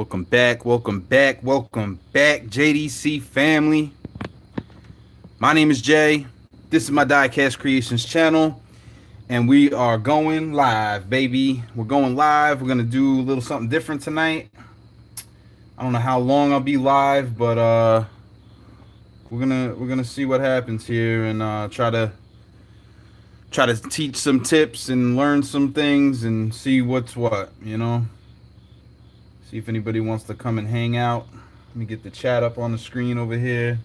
Welcome back, welcome back, welcome back, JDC family. My name is Jay. This is my Diecast Creations channel, and we are going live, baby. We're going live. We're gonna do a little something different tonight. I don't know how long I'll be live, but we're gonna see what happens here and try to teach some tips and learn some things and see what's what, you know. See if anybody wants to come and hang out. Let me get the chat up on the screen over here.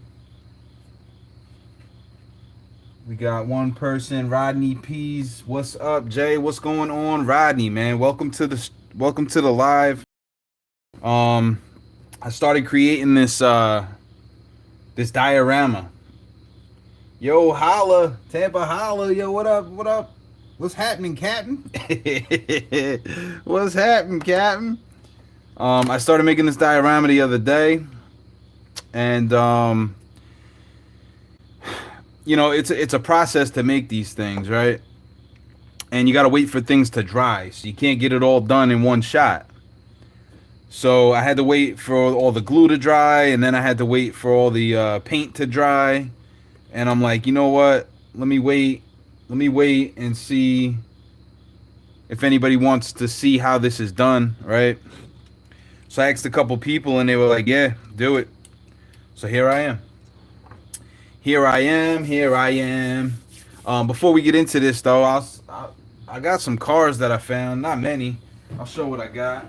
We got one person, Rodney Pease. What's up, Jay? What's going on, Rodney? Man, welcome to the live. I started creating this this diorama. Yo, holla, Tampa, holla. Yo, what up? What up? What's happening, Captain? What's happening, Captain? I started making this diorama the other day, and you know, it's a process to make these things, right? And you got to wait for things to dry, so you can't get it all done in one shot. So I had to wait for all the glue to dry, and then I had to wait for all the paint to dry. And I'm like, you know what? Let me wait and see if anybody wants to see how this is done, right? So I asked a couple people, and they were like, yeah, do it. So here I am. Here I am. Before we get into this, though, I got some cars that I found. Not many. I'll show what I got.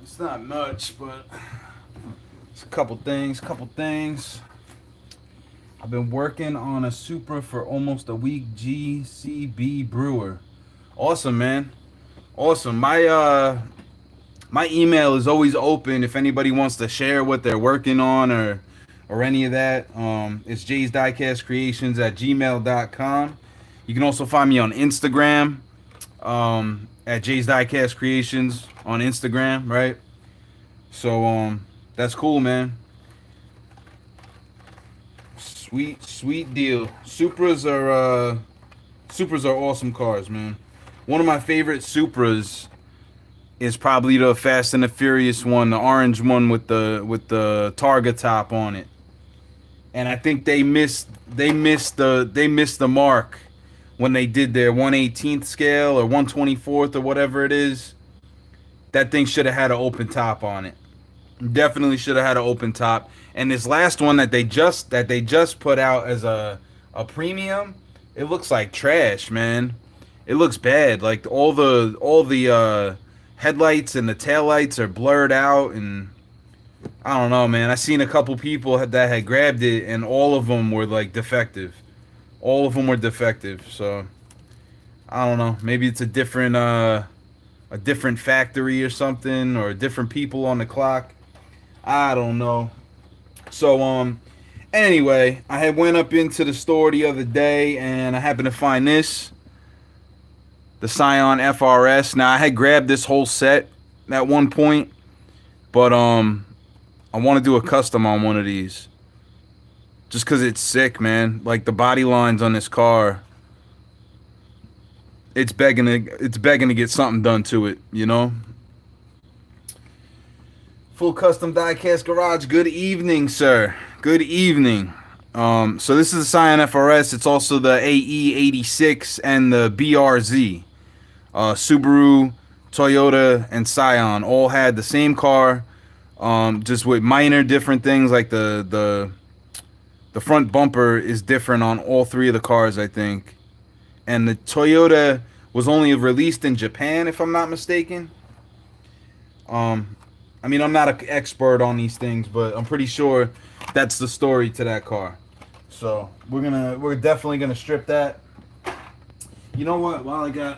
It's not much, but it's a couple things. I've been working on a Supra for almost a week. GCB Brewer. Awesome, man. Awesome. My email is always open if anybody wants to share what they're working on or any of that. It's Jay's Diecast Creations at gmail.com. You can also find me on Instagram at Jay's Diecast Creations on Instagram, right? So that's cool, man. Sweet deal. Supras are awesome cars, man. One of my favorite Supras is probably the Fast and the Furious one, the orange one with the Targa top on it. And I think they missed the mark when they did their 1/18th scale or 1/24th or whatever it is. That thing should have had an open top on it. Definitely should have had an open top. And this last one that they just put out as a premium, it looks like trash, man. It looks bad. Like all the headlights and the taillights are blurred out, and I don't know, man. I seen a couple people that had grabbed it, and all of them were like defective. All of them were defective. So I don't know. Maybe it's a different factory or something, or different people on the clock. I don't know. So anyway, I had went up into the store the other day, and I happened to find this, the Scion FRS. Now I had grabbed this whole set at one point, but I want to do a custom on one of these, just because it's sick, man. Like the body lines on this car, it's begging to get something done to it, you know. Full Custom Diecast Garage. Good evening, sir. Good evening. So this is the Scion FRS. It's also the AE86 and the BRZ. Subaru, Toyota, and Scion all had the same car, just with minor different things. Like the front bumper is different on all three of the cars, I think. And the Toyota was only released in Japan, if I'm not mistaken. I mean, I'm not an expert on these things, but I'm pretty sure that's the story to that car. So we're definitely gonna strip that. You know what? While I got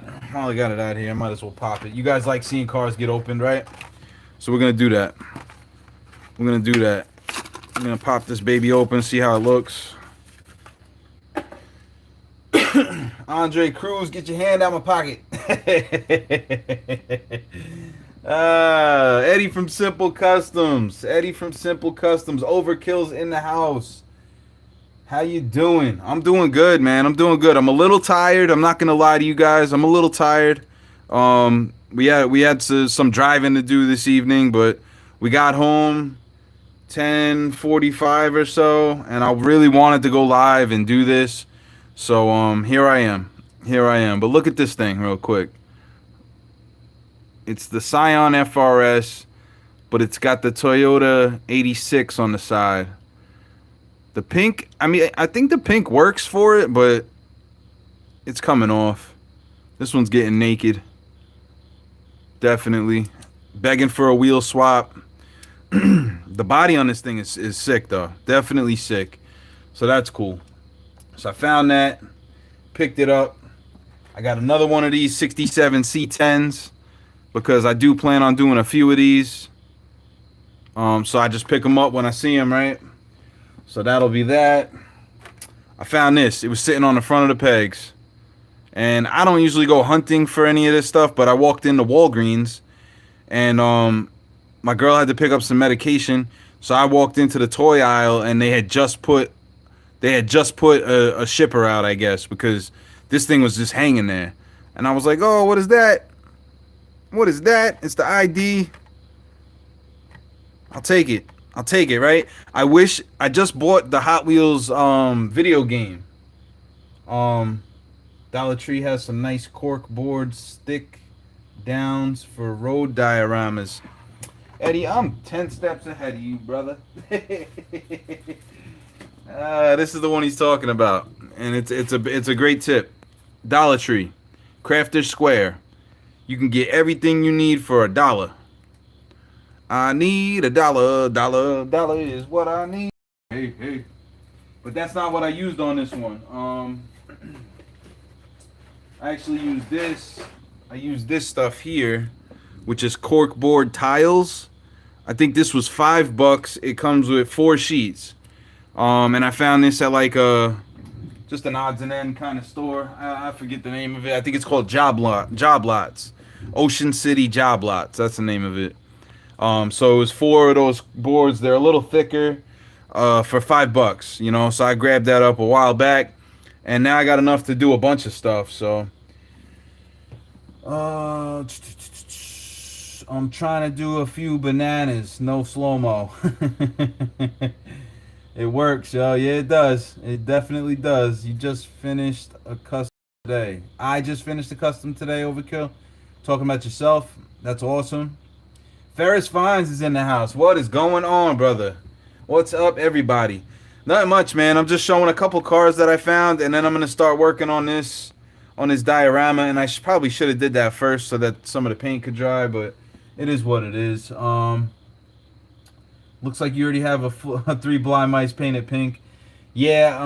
it out here, I might as well pop it. You guys like seeing cars get opened, right? So we're gonna do that. I'm gonna pop this baby open, see how it looks. Andre Cruz, get your hand out my pocket. Eddie from Simple Customs. Eddie from Simple Customs. Overkill's in the house. How you doing? I'm doing good, man. I'm doing good. I'm a little tired. I'm not gonna lie to you guys. I'm a little tired. We had some driving to do this evening, but we got home 10:45 or so, and I really wanted to go live and do this. So here I am. Here I am. But look at this thing real quick. It's the Scion FRS, but it's got the Toyota 86 on the side. The pink, I mean, I think the pink works for it, but it's coming off. This one's getting naked. Definitely. Begging for a wheel swap. The body on this thing is sick, though. Definitely sick. So that's cool. So I found that. Picked it up. I got another one of these 67 C10s because I do plan on doing a few of these. So I just pick them up when I see them, right? So that'll be that. I found this. It was sitting on the front of the pegs. And I don't usually go hunting for any of this stuff, but I walked into Walgreens and my girl had to pick up some medication. So I walked into the toy aisle and they had just put a shipper out, I guess, because this thing was just hanging there. And I was like, "Oh, what is that? What is that?" It's the ID. I'll take it. I'll take it, right? I wish I just bought the Hot Wheels video game. Dollar Tree has some nice corkboard stick downs for road dioramas. Eddie, I'm 10 steps ahead of you, brother. This is the one he's talking about, and it's a great tip. Dollar Tree, Crafter's Square. You can get everything you need for $1. I need $1. Dollar is what I need. Hey. But that's not what I used on this one. I actually used this. I used this stuff here, which is Corkboard Tiles. I think this was $5. It comes with 4 sheets. And I found this at like just an odds and end kind of store. I forget the name of it. I think it's called Job Lots. Ocean City Job Lots. That's the name of it. So it was 4 of those boards. They're a little thicker for $5, you know. So I grabbed that up a while back, and now I got enough to do a bunch of stuff. So I'm trying to do a few bananas, no slow-mo. It works, yo. Yeah, it does. It definitely does. You just finished a custom today. I just finished a custom today, Overkill. Talking about yourself. That's awesome. Ferris Fines is in the house. What is going on, brother? What's up, everybody? Not much, man. I'm just showing a couple cars that I found, and then I'm gonna start working on this diorama. And I probably should have did that first so that some of the paint could dry, but it is what it is. Looks like you already have a 3 blind mice painted pink. Yeah.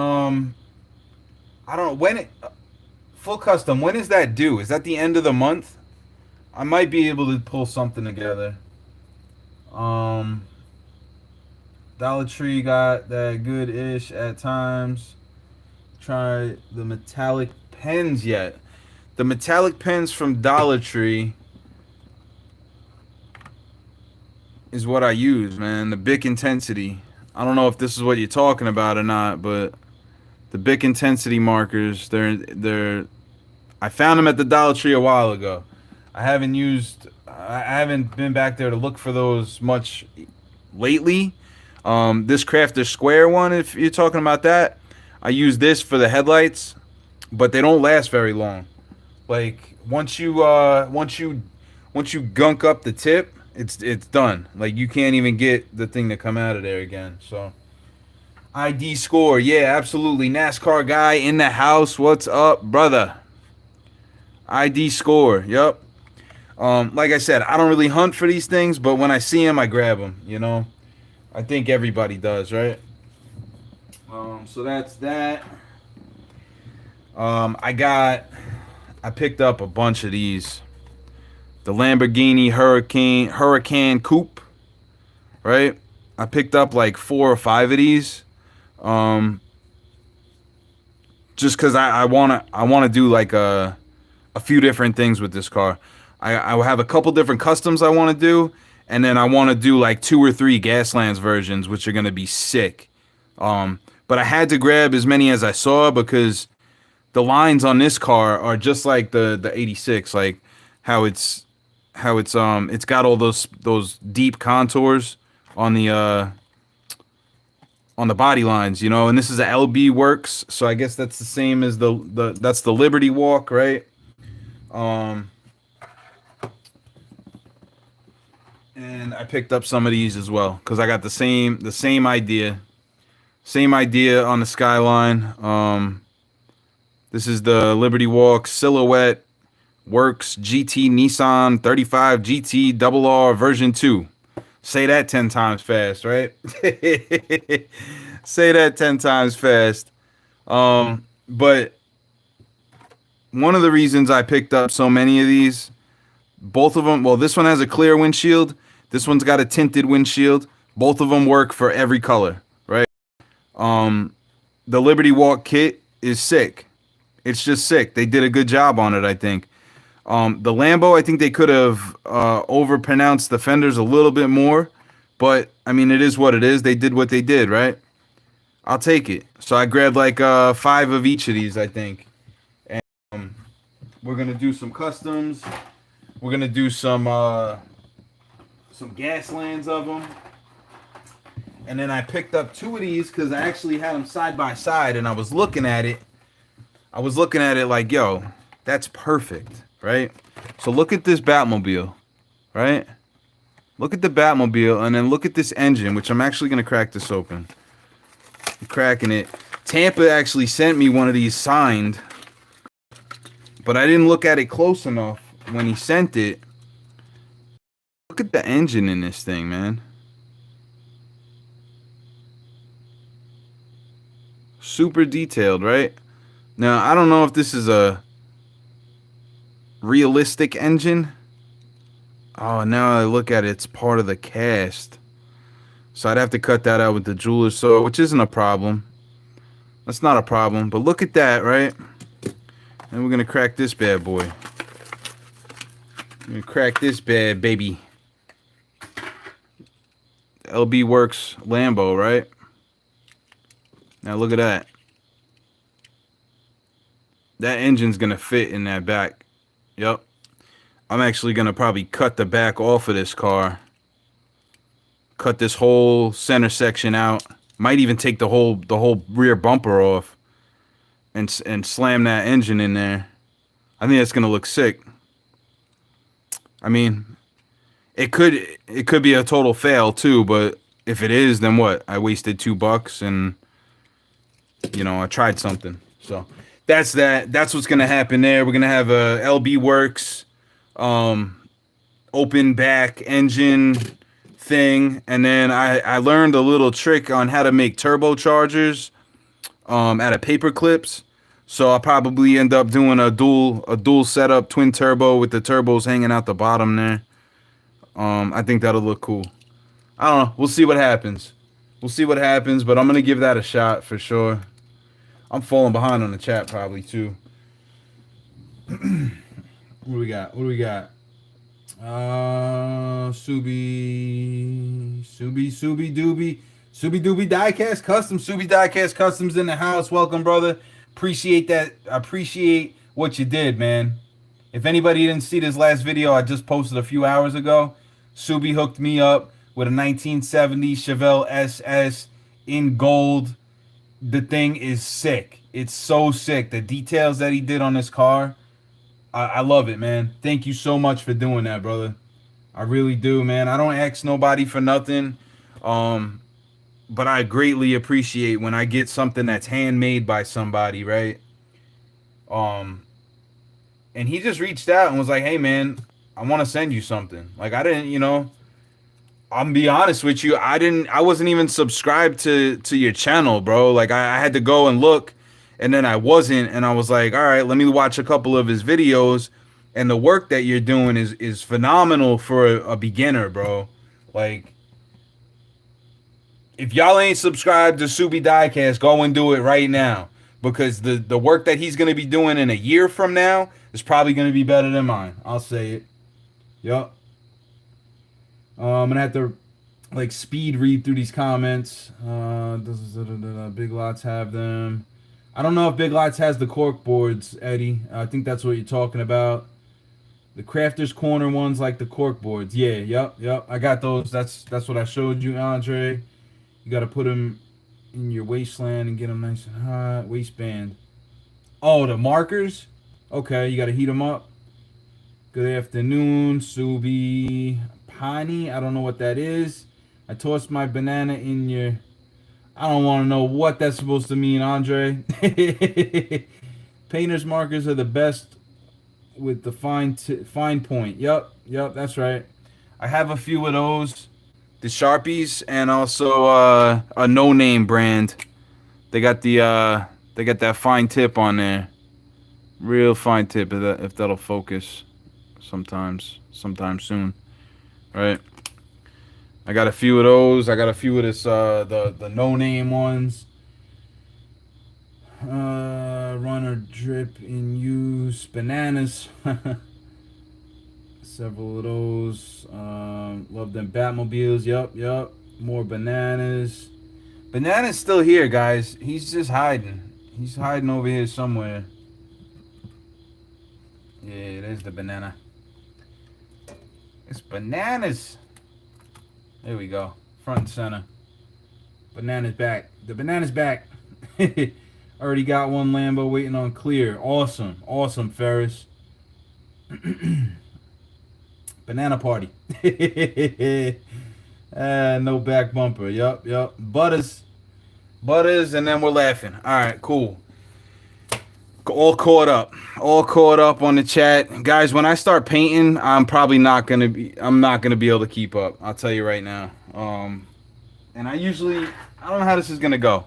I don't know when it full custom. When is that due? Is that the end of the month? I might be able to pull something together. Dollar Tree got that good-ish at times. Try the metallic pens yet. The metallic pens from Dollar Tree is what I use, man. The Bic Intensity. I don't know if this is what you're talking about or not, but the Bic Intensity markers, they're I found them at the Dollar Tree a while ago. I haven't been back there to look for those much lately. This Crafter Square one, if you're talking about that, I use this for the headlights, but they don't last very long. Like once you gunk up the tip, it's done. Like you can't even get the thing to come out of there again. So ID score, yeah, absolutely. NASCAR guy in the house. What's up, brother? ID score, yep. Like I said, I don't really hunt for these things, but when I see them, I grab them, you know. I think everybody does, right? So that's that. I picked up a bunch of these. The Lamborghini Huracan Coupe, right? I picked up like 4 or 5 of these. Just because I wanna do like a few different things with this car. I have a couple different customs I want to do, and then I want to do like 2 or 3 Gaslands versions, which are gonna be sick. But I had to grab as many as I saw because the lines on this car are just like the 86, like how it's got all those deep contours on the body lines, you know, and this is a LB Works, so I guess that's the same as that's the Liberty Walk, right? And I picked up some of these as well because I got the same idea on the Skyline. This is the Liberty Walk Silhouette Works GT Nissan 35 GT RR version 2. Say that 10 times fast, right? Say that 10 times fast. But one of the reasons I picked up so many of these, both of them, well, this one has a clear windshield. This one's got a tinted windshield. Both of them work for every color, right? The Liberty Walk kit is sick. It's just sick. They did a good job on it, I think. The Lambo, I think they could have overpronounced the fenders a little bit more, but I mean, it is what it is. They did what they did, right? I'll take it. So I grabbed like 5 of each of these, I think. And we're gonna do some customs. We're gonna do some Gaslands of them. And then I picked up 2 of these because I actually had them side by side, and I was looking at it. Like, yo, that's perfect. Right? So look at this Batmobile, right? Look at the Batmobile, and then look at this engine, which I'm actually going to crack this open. I'm cracking it. Tampa actually sent me one of these signed, but I didn't look at it close enough when he sent it. Look at the engine in this thing, man. Super detailed, right? Now, I don't know if this is a realistic engine. Oh, now I look at it, it's part of the cast. So I'd have to cut that out with the jeweler's saw, which isn't a problem. That's not a problem. But look at that, right? And we're going to crack this bad boy. We're going to crack this bad baby. LB Works Lambo, right? Now look at that. That engine's going to fit in that back. Yep. I'm actually going to probably cut the back off of this car. Cut this whole center section out. Might even take the whole rear bumper off. And slam that engine in there. I think that's going to look sick. I mean, it could be a total fail too, but if it is, then what? I wasted $2 and, you know, I tried something. So that's that. That's what's gonna happen there. We're gonna have a LB Works open back engine thing, and then I learned a little trick on how to make turbochargers out of paper clips. So I'll probably end up doing a dual setup twin turbo with the turbos hanging out the bottom there. I think that'll look cool. I don't know. We'll see what happens. We'll see what happens, but I'm gonna give that a shot for sure. I'm falling behind on the chat probably too. What do we got? What do we got? Subi Doobie Diecast Custom. Subi Diecast Customs in the house. Welcome, brother. Appreciate that. I appreciate what you did, man. If anybody didn't see this last video I just posted a few hours ago, Subi hooked me up with a 1970 Chevelle SS in gold. The thing is sick. It's so sick. The details that he did on this car, I love it, man. Thank you so much for doing that, brother. I really do, man. I don't ask nobody for nothing. But I greatly appreciate when I get something that's handmade by somebody, right? And he just reached out and was like, hey, man, I want to send you something. Like, I didn't, you know, I'm gonna be honest with you. I wasn't even subscribed to your channel, bro. Like, I had to go and look, and then I wasn't, and I was like, all right, let me watch a couple of his videos. And the work that you're doing is phenomenal for a beginner, bro. Like, if y'all ain't subscribed to Subi Diecast, go and do it right now. Because the work that he's going to be doing in a year from now is probably going to be better than mine. I'll say it. Yup. I'm gonna have to like speed read through these comments. Big Lots have them. I don't know if Big Lots has the cork boards, Eddie. I think that's what you're talking about. The Crafter's Corner ones, like the cork boards. Yeah, yep. I got those. That's what I showed you, Andre. You got to put them in your waistland and get them nice and hot. Waistband. Oh, the markers? Okay, you got to heat them up. Good afternoon, Subi. Pani, I don't know what that is. I tossed my banana in your... I don't want to know what that's supposed to mean, Andre. Painter's markers are the best with the fine point. Yep, that's right. I have a few of those. The Sharpies and also a no-name brand. They got that fine tip on there. Real fine tip, if that'll focus sometime soon. Right? I got a few of those. I got a few of this the no-name ones. Runner drip in use. Bananas. Several of those. Love them Batmobiles. Yup. More bananas. Banana's still here, guys. He's just hiding. He's hiding over here somewhere. Yeah, there's the banana. It's bananas. There we go. Front and center. Banana's back. The banana's back. Already got one Lambo waiting on clear. Awesome, Ferris. Banana party. No back bumper. Yup. Butters, and then we're laughing. All right, cool. All caught up on the chat, guys. When I start painting, I'm not gonna be able to keep up. I'll tell you right now. And I don't know how this is gonna go.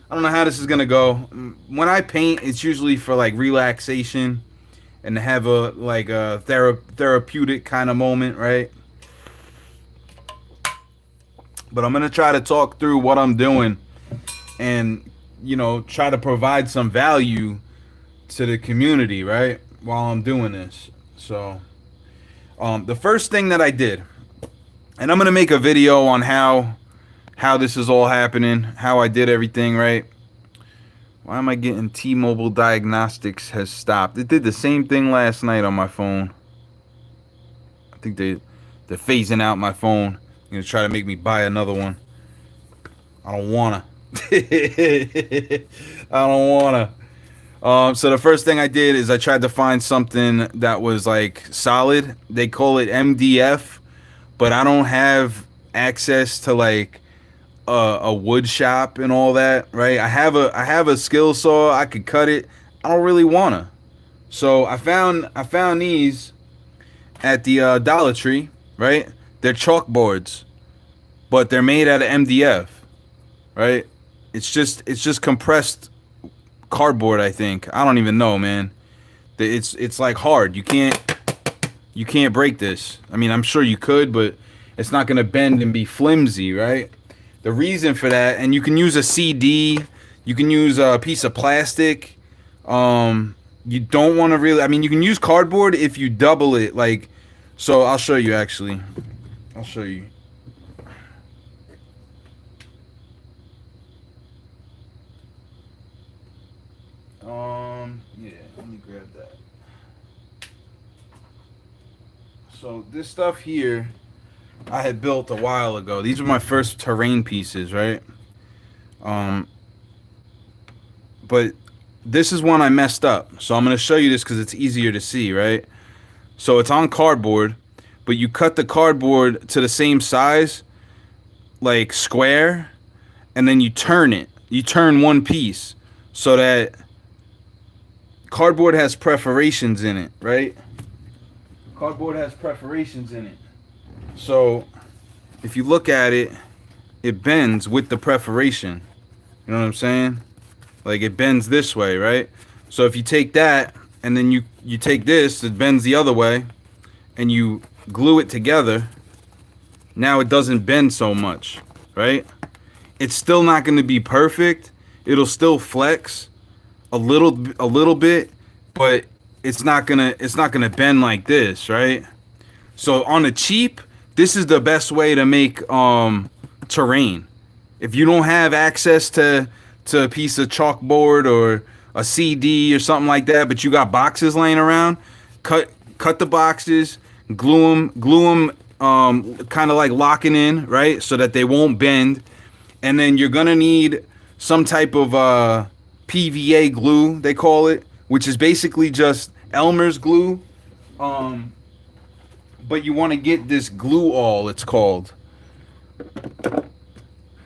When I paint, it's usually for like relaxation and to have a therapeutic kind of moment, right? But I'm gonna try to talk through what I'm doing and try to provide some value to the community, right, while I'm doing this. So the first thing that I did, and I'm gonna make a video on how this is all happening, how I did everything, right? Why am I getting T-Mobile Diagnostics has stopped? It did the same thing last night on my phone. I think they're phasing out my phone. They're gonna try to make me buy another one. I don't wanna. So the first thing I did is I tried to find something that was like solid. They call it MDF, but I don't have access to like a wood shop and all that, right? I have a skill saw. I could cut it. I don't really wanna. So I found these at the Dollar Tree, right? They're chalkboards, but they're made out of MDF, right? It's just compressed cardboard, I think. I don't even know, man. It's like hard. You can't break this. I mean, I'm sure you could, but it's not gonna bend and be flimsy, right? The reason for that, and you can use a CD, you can use a piece of plastic. You don't want to really. I mean, you can use cardboard if you double it, like. So I'll show you actually. I'll show you. Yeah, let me grab that. So this stuff here, I had built a while ago. These were my first terrain pieces, right? But this is one I messed up. So I'm going to show you this because it's easier to see, right? So it's on cardboard, but you cut the cardboard to the same size, like square, and then you turn it. You turn one piece so that cardboard has perforations in it, right? Cardboard has perforations in it. So if you look at it, it bends with the perforation. You know what I'm saying? Like it bends this way, right? So if you take that and then you take this, it bends the other way, and you glue it together, now it doesn't bend so much, right? It's still not going to be perfect. It'll still flex a little bit, but it's not gonna bend like this, right? So on the cheap, this is the best way to make terrain. If you don't have access to a piece of chalkboard or a CD or something like that, but you got boxes laying around, cut the boxes, glue them, kind of like locking in, right, so that they won't bend. And then you're gonna need some type of PVA glue, they call it, which is basically just Elmer's glue. But you want to get this glue all, it's called.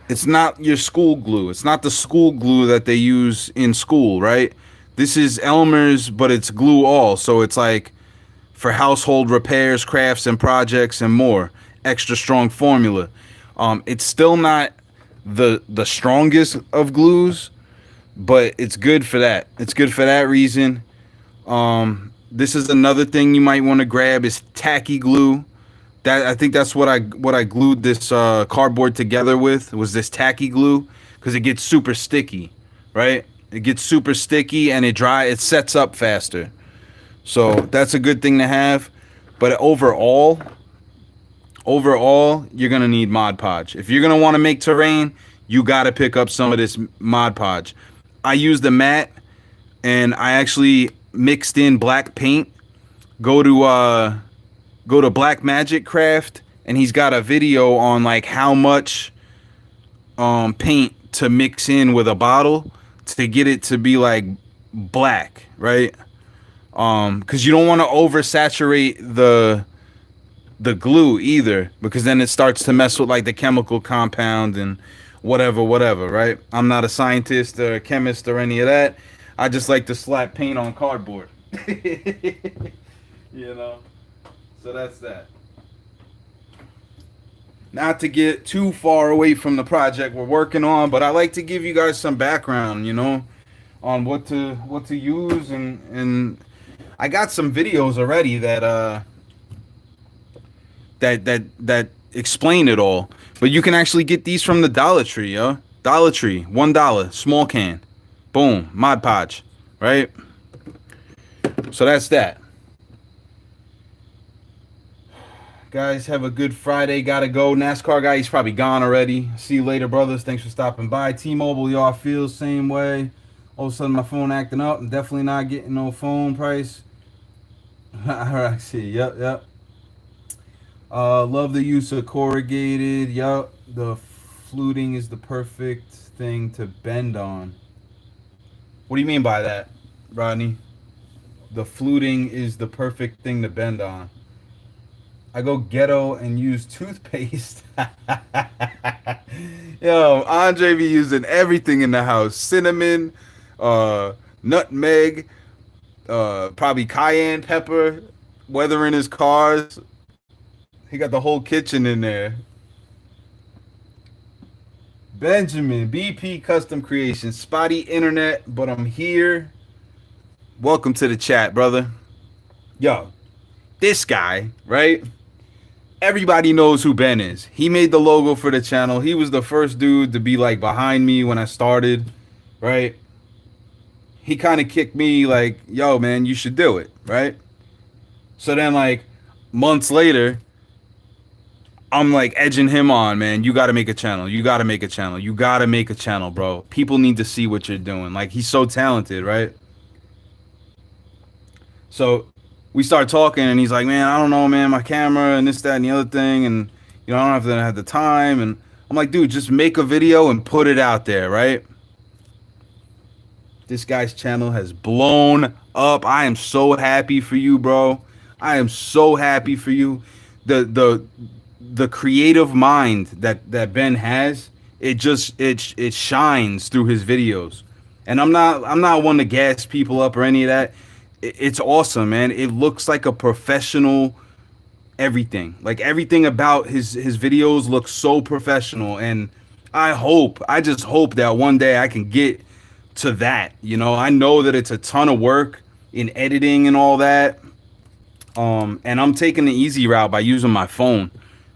It's not your school glue. It's not the school glue that they use in school, right? This is Elmer's, but it's glue all. So it's like for household repairs, crafts, and projects and more. Extra strong formula. It's still not the strongest of glues, but it's good for that. It's good for that reason. This is another thing you might want to grab is Tacky Glue. That I think that's what I glued this cardboard together with, was this Tacky Glue, because it gets super sticky, right? It gets super sticky and it sets up faster. So that's a good thing to have. But overall, you're gonna need Mod Podge. If you're gonna want to make terrain, you gotta pick up some of this Mod Podge. I used the matte, and I actually mixed in black paint. Go to Black Magic Craft, and he's got a video on like how much paint to mix in with a bottle to get it to be like black, right? Because you don't want to oversaturate the glue either, because then it starts to mess with like the chemical compound and whatever, right? I'm not a scientist or a chemist or any of that. I just like to slap paint on cardboard. You know? So that's that. Not to get too far away from the project we're working on, but I like to give you guys some background, you know, on what to use, and I got some videos already that that explain it all. But you can actually get these from the Dollar Tree, yo. Dollar Tree, $1, small can. Boom, Mod Podge, right? So that's that. Guys, have a good Friday. Gotta go. NASCAR guy, he's probably gone already. See you later, brothers. Thanks for stopping by. T-Mobile, y'all feel the same way. All of a sudden, my phone acting up. I'm definitely not getting no phone price. I see. Yep. Love the use of corrugated. Yep. The fluting is the perfect thing to bend on. What do you mean by that, Rodney? The fluting is the perfect thing to bend on. I go ghetto and use toothpaste. Yo, Andre be using everything in the house. Cinnamon, nutmeg, probably cayenne pepper, weathering his cars. He got the whole kitchen in there. Benjamin, BP Custom Creation. Spotty internet, but I'm here. Welcome to the chat, brother. Yo, this guy, right? Everybody knows who Ben is. He made the logo for the channel. He was the first dude to be like behind me when I started, right? He kind of kicked me like, yo, man, you should do it, right? So then like months later, I'm like edging him on, man. You got to make a channel. You got to make a channel. You got to make a channel, bro. People need to see what you're doing. Like, he's so talented, right? So we start talking, and he's like, man, I don't know, man, my camera and this, that, and the other thing, and, you know, I don't have the time. And I'm like, dude, just make a video and put it out there, right? This guy's channel has blown up. I am so happy for you, bro. I am so happy for you. The creative mind that Ben has, it shines through his videos. And I'm not one to gas people up or any of that. It's awesome, man. It looks like a professional everything. Like everything about his videos looks so professional, and I just hope that one day I can get to that. You know, I know that it's a ton of work in editing and all that. And I'm taking the easy route by using my phone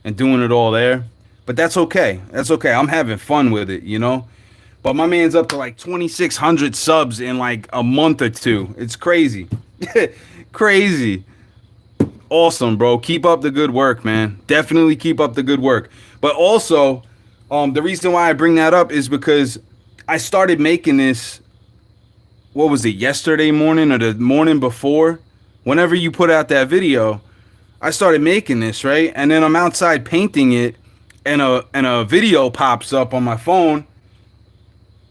and doing it all there. But that's okay. That's okay. I'm having fun with it, you know? But my man's up to like 2,600 subs in like a month or two. It's crazy. Crazy. Awesome, bro. Keep up the good work, man. Definitely keep up the good work. But also, the reason why I bring that up is because I started making this, what was it, yesterday morning or the morning before? Whenever you put out that video, I started making this, right? And then I'm outside painting it, and a video pops up on my phone.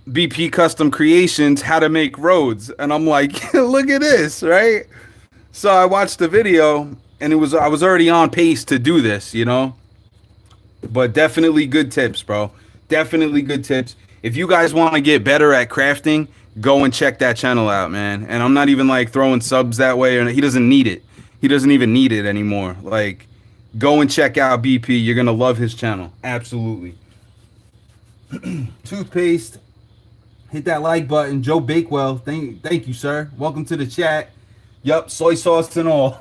BP Custom Creations, how to make roads. And I'm like, look at this, right? So I watched the video, and I was already on pace to do this, you know? But definitely good tips, bro. Definitely good tips. If you guys want to get better at crafting, go and check that channel out, man. And I'm not even like throwing subs that way, or he doesn't need it. He doesn't even need it anymore. Like, go and check out BP. You're gonna love his channel. Absolutely. Toothpaste. Hit that like button. Joe Bakewell. Thank you, sir. Welcome to the chat. Yup, soy sauce and all.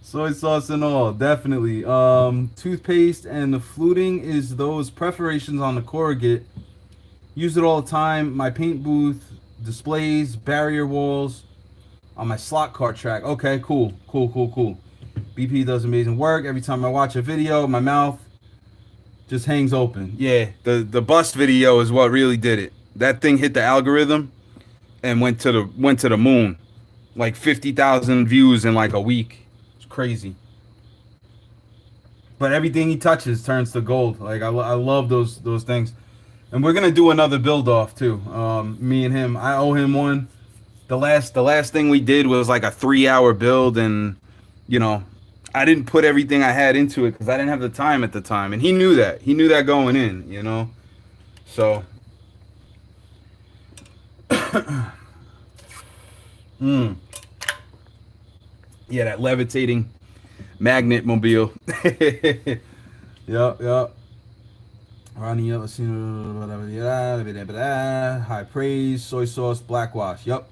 Soy sauce and all, definitely. Toothpaste and the fluting is those perforations on the corrugate. Use it all the time. My paint booth, displays, barrier walls, on my slot car track. Okay, cool. BP does amazing work. Every time I watch a video, my mouth just hangs open. Yeah, the bust video is what really did it. That thing hit the algorithm and went to the moon. Like 50,000 views in like a week. Crazy. But everything he touches turns to gold. Like I love those things. And we're gonna do another build off too. Me and him. I owe him one. The last thing we did was like a 3-hour build, and you know, I didn't put everything I had into it because I didn't have the time at the time, and he knew that. He knew that going in, you know. So yeah, that levitating magnet mobile. Yep. Ronnie, let's see. High praise, soy sauce, black wash. Yep.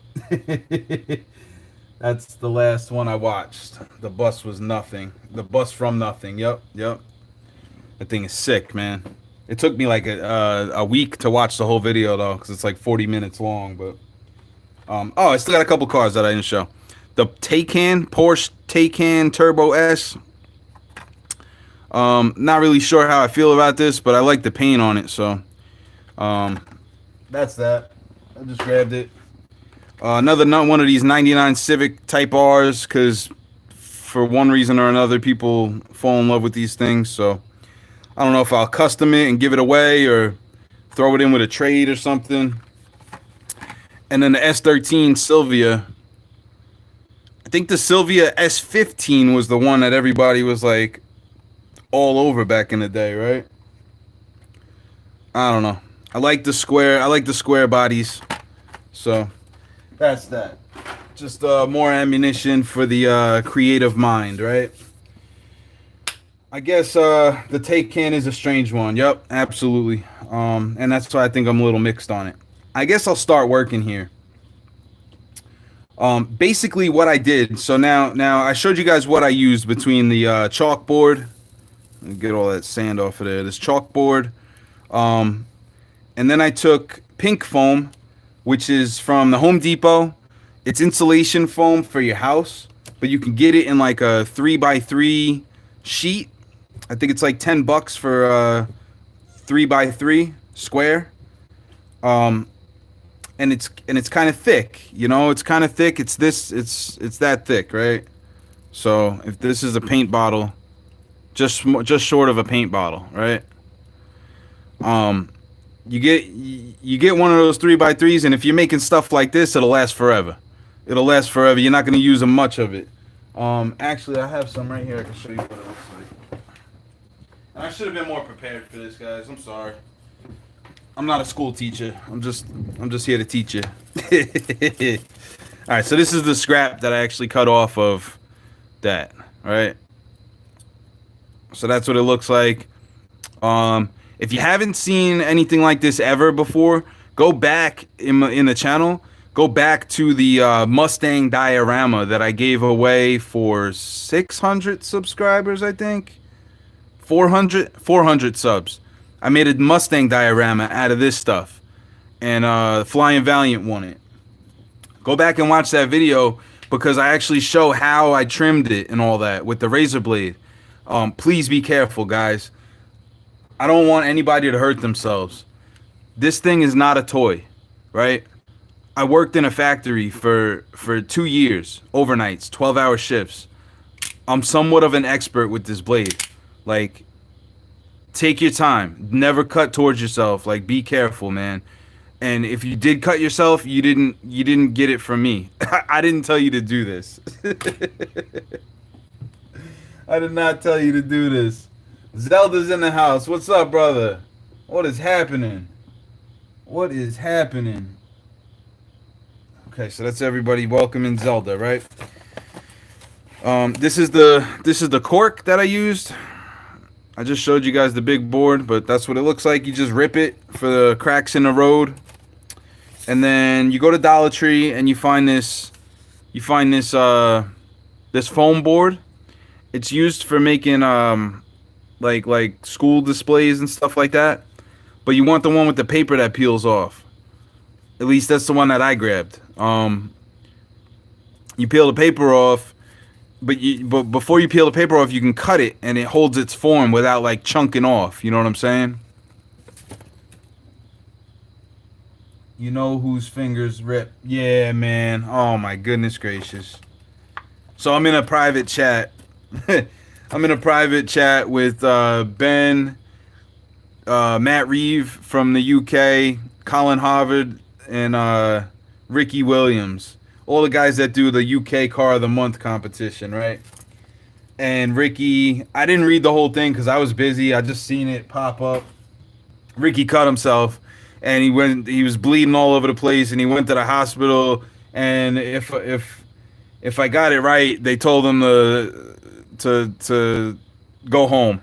That's the last one I watched. The bus was nothing. The bus from nothing. Yep. That thing is sick, man. It took me like a week to watch the whole video though, because it's like 40 minutes long. But oh, I still got a couple cars that I didn't show. The Taycan, Porsche Taycan Turbo S. Not really sure how I feel about this, but I like the paint on it, so that's that. I just grabbed it. Another one of these 99 Civic Type R's, because for one reason or another, people fall in love with these things. So I don't know if I'll custom it and give it away or throw it in with a trade or something. And then the S13 Sylvia. I think the Sylvia S15 was the one that everybody was like all over back in the day, right? I don't know. I like the square bodies. So that's that. Just more ammunition for the creative mind, right? I guess the Taycan is a strange one. Yep, absolutely. And that's why I think I'm a little mixed on it. I guess I'll start working here. Basically what I did, so now I showed you guys what I used between the chalkboard. Let me get all that sand off of there. This chalkboard. And then I took pink foam, which is from the Home Depot. It's insulation foam for your house, but you can get it in like a 3x3 sheet. I think it's like $10 for a 3x3 square. And it's kind of thick, you know. It's kind of thick. It's that thick, right? So if this is a paint bottle, just short of a paint bottle, right? You get one of those 3x3s, and if you're making stuff like this, it'll last forever. It'll last forever. You're not going to use much of it. Actually, I have some right here. I can show you what it looks like. And I should have been more prepared for this, guys. I'm sorry. I'm not a school teacher. I'm just here to teach you. All right, so this is the scrap that I actually cut off of that, right? So that's what it looks like. If you haven't seen anything like this ever before, go back in the channel. Go back to the Mustang diorama that I gave away for 600 subscribers, I think. 400 subs. I made a Mustang diorama out of this stuff. And Flying Valiant won it. Go back and watch that video because I actually show how I trimmed it and all that with the razor blade. Please be careful, guys. I don't want anybody to hurt themselves. This thing is not a toy, right? I worked in a factory for 2 years, overnights, 12-hour shifts. I'm somewhat of an expert with this blade. Like, take your time. Never cut towards yourself. Like, be careful, man. And if you did cut yourself, you didn't get it from me. I didn't tell you to do this. I did not tell you to do this. Zelda's in the house. What's up, brother? What is happening? What is happening? Okay, so that's everybody welcoming Zelda, right? This is the cork that I used. I just showed you guys the big board, but that's what it looks like. You just rip it for the cracks in the road, and then you go to Dollar Tree and you find this this foam board. It's used for making like school displays and stuff like that. But you want the one with the paper that peels off. At least that's the one that I grabbed. You peel the paper off, but before you peel the paper off, you can cut it and it holds its form without like chunking off. You know what I'm saying? You know whose fingers rip. Yeah, man. Oh my goodness gracious. So I'm in a private chat. I'm in a private chat with Ben, Matt Reeve from the UK, Colin Harvard, and Ricky Williams. All the guys that do the UK Car of the Month competition, right? And Ricky, I didn't read the whole thing because I was busy. I just seen it pop up. Ricky cut himself, and he was bleeding all over the place, and he went to the hospital. And if I got it right, they told him to go home.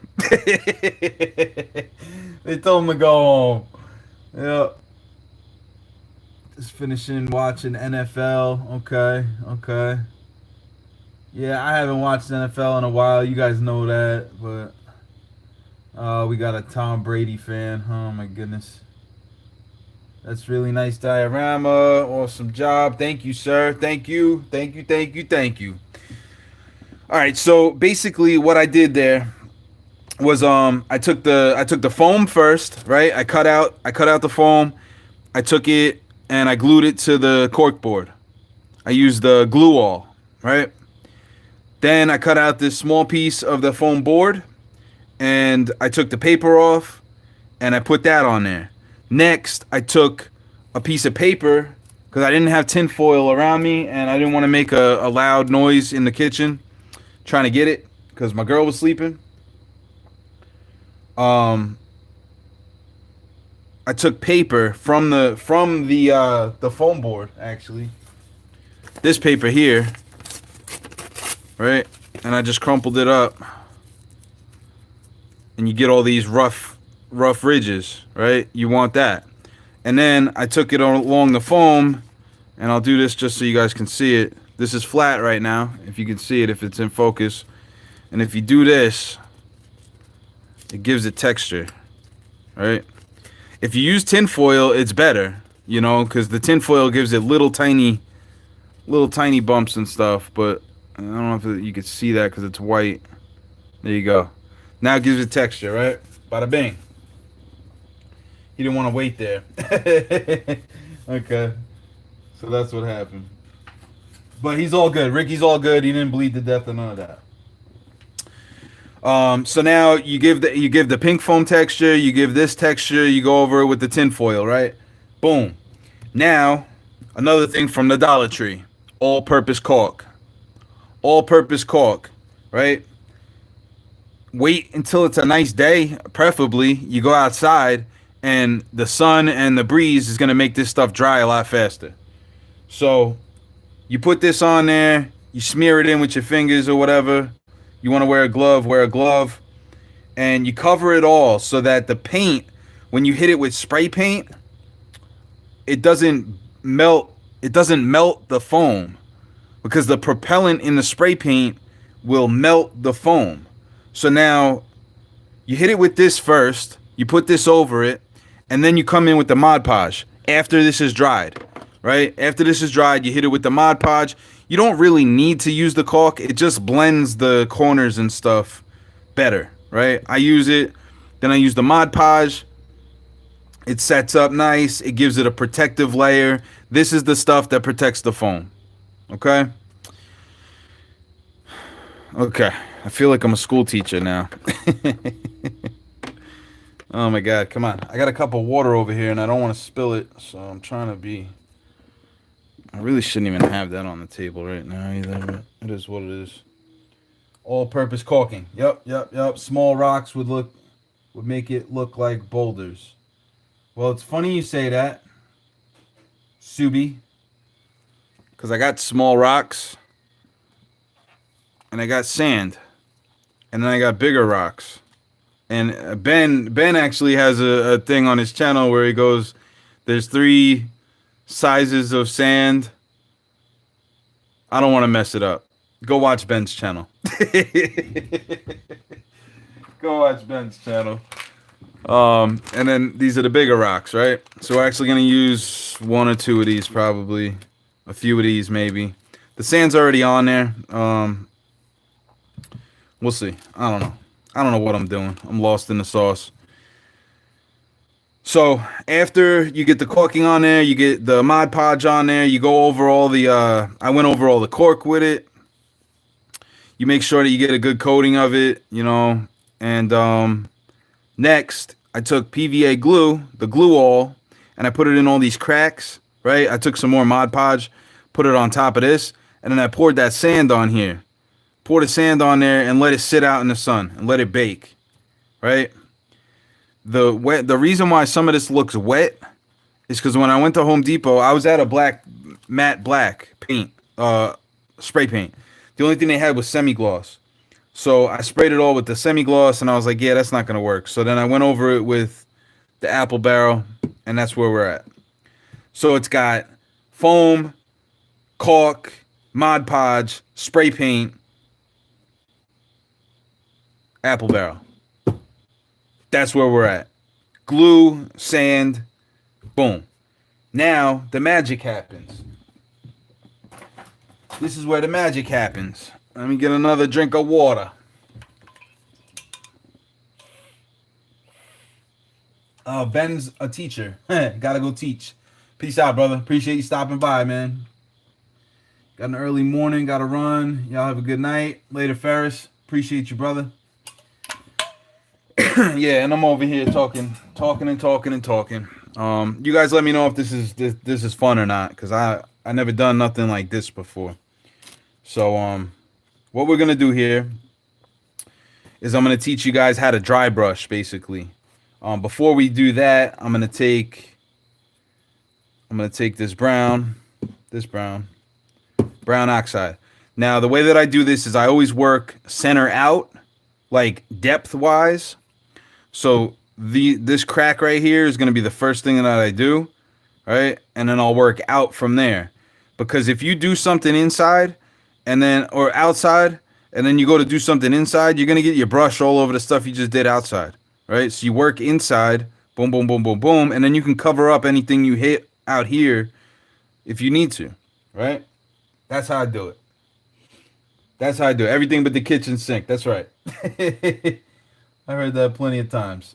They told him to go home. Yeah. Just finishing watching NFL. Okay. Yeah, I haven't watched NFL in a while. You guys know that, but we got a Tom Brady fan. Oh my goodness. That's really nice diorama. Awesome job. Thank you, sir. Thank you. All right, so basically what I did there was I took the foam first, right? I cut out the foam. I took it and I glued it to the corkboard. I used the glue all, right? Then I cut out this small piece of the foam board and I took the paper off and I put that on there. Next, I took a piece of paper because I didn't have tin foil around me and I didn't want to make a loud noise in the kitchen trying to get it because my girl was sleeping. I took paper from the foam board, actually. This paper here, right? And I just crumpled it up. And you get all these rough ridges, right? You want that. And then I took it along the foam, and I'll do this just so you guys can see it. This is flat right now, if you can see it, if it's in focus. And if you do this, it gives it texture, right? If you use tin foil, it's better, you know, because the tin foil gives it little tiny bumps and stuff. But I don't know if you can see that because it's white. There you go. Now it gives it texture, right? Bada bing. He didn't want to wait there. Okay. So that's what happened. But he's all good. Ricky's all good. He didn't bleed to death or none of that. So now you give the pink foam texture, you give this texture, you go over it with the tin foil, right? Boom. Now, another thing from the Dollar Tree. All-purpose caulk. All-purpose caulk, right? Wait until it's a nice day, preferably. You go outside, and the sun and the breeze is going to make this stuff dry a lot faster. So, you put this on there, you smear it in with your fingers or whatever. You want to wear a glove, and you cover it all so that the paint, when you hit it with spray paint, it doesn't melt the foam because the propellant in the spray paint will melt the foam. So now you hit it with this first, you put this over it, and then you come in with the Mod Podge after this is dried, right? After this is dried, you hit it with the Mod Podge. you don't really need to use the caulk. It just blends the corners and stuff better, right? I use it, then I use the Mod Podge. It sets up nice. It gives it a protective layer. This is the stuff that protects the foam. Okay? Okay. I feel like I'm a school teacher now. Oh my God, come on. I got a cup of water over here and I don't want to spill it, so I'm trying to be... I really shouldn't even have that on the table right now either, but it is what it is. All-purpose caulking. Yep. Small rocks would make it look like boulders. Well, it's funny you say that, Subi, because I got small rocks, and I got sand, and then I got bigger rocks. And Ben actually has a thing on his channel where he goes, there's 3 sizes of sand. I don't want to mess it up. Go watch Ben's channel. Go watch Ben's channel. And then these are the bigger rocks, right? So we're actually going to use 1 or 2 of these, probably. A few of these, maybe. The sand's already on there. We'll see. I don't know. I don't know what I'm doing. I'm lost in the sauce. So after you get the caulking on there, you get the Mod Podge on there, you go over all the, I went over all the cork with it. You make sure that you get a good coating of it, you know. And next, I took PVA glue, the glue all, and I put it in all these cracks, right? I took some more Mod Podge, put it on top of this, and then I poured that sand on here. Pour the sand on there and let it sit out in the sun and let it bake, right? The reason why some of this looks wet is because when I went to Home Depot, I was at a matte black paint, spray paint. The only thing they had was semi-gloss. So I sprayed it all with the semi-gloss, and I was like, yeah, that's not going to work. So then I went over it with the apple barrel, and that's where we're at. So it's got foam, caulk, Mod Podge, spray paint, apple barrel. That's where we're at. Glue, sand, boom. Now the magic happens. This is where the magic happens. Let me get another drink of water. Ben's a teacher. Gotta go teach. Peace out, brother. Appreciate you stopping by, man. Got an early morning. Gotta run. Y'all have a good night. Later, Ferris. Appreciate you, brother. Yeah, and I'm over here talking. You guys let me know if this is fun or not, because I never done nothing like this before. So what we're gonna do here is I'm gonna teach you guys how to dry brush, basically. Before we do that, I'm gonna take this brown oxide. Now the way that I do this is I always work center out, like depth wise. So this crack right here is going to be the first thing that I do, right? And then I'll work out from there. Because if you do something inside or outside, and then you go to do something inside, you're going to get your brush all over the stuff you just did outside, right? So you work inside, boom, boom, boom, boom, boom, and then you can cover up anything you hit out here if you need to, right? That's how I do it. That's how I do it. Everything but the kitchen sink. That's right. I heard that plenty of times.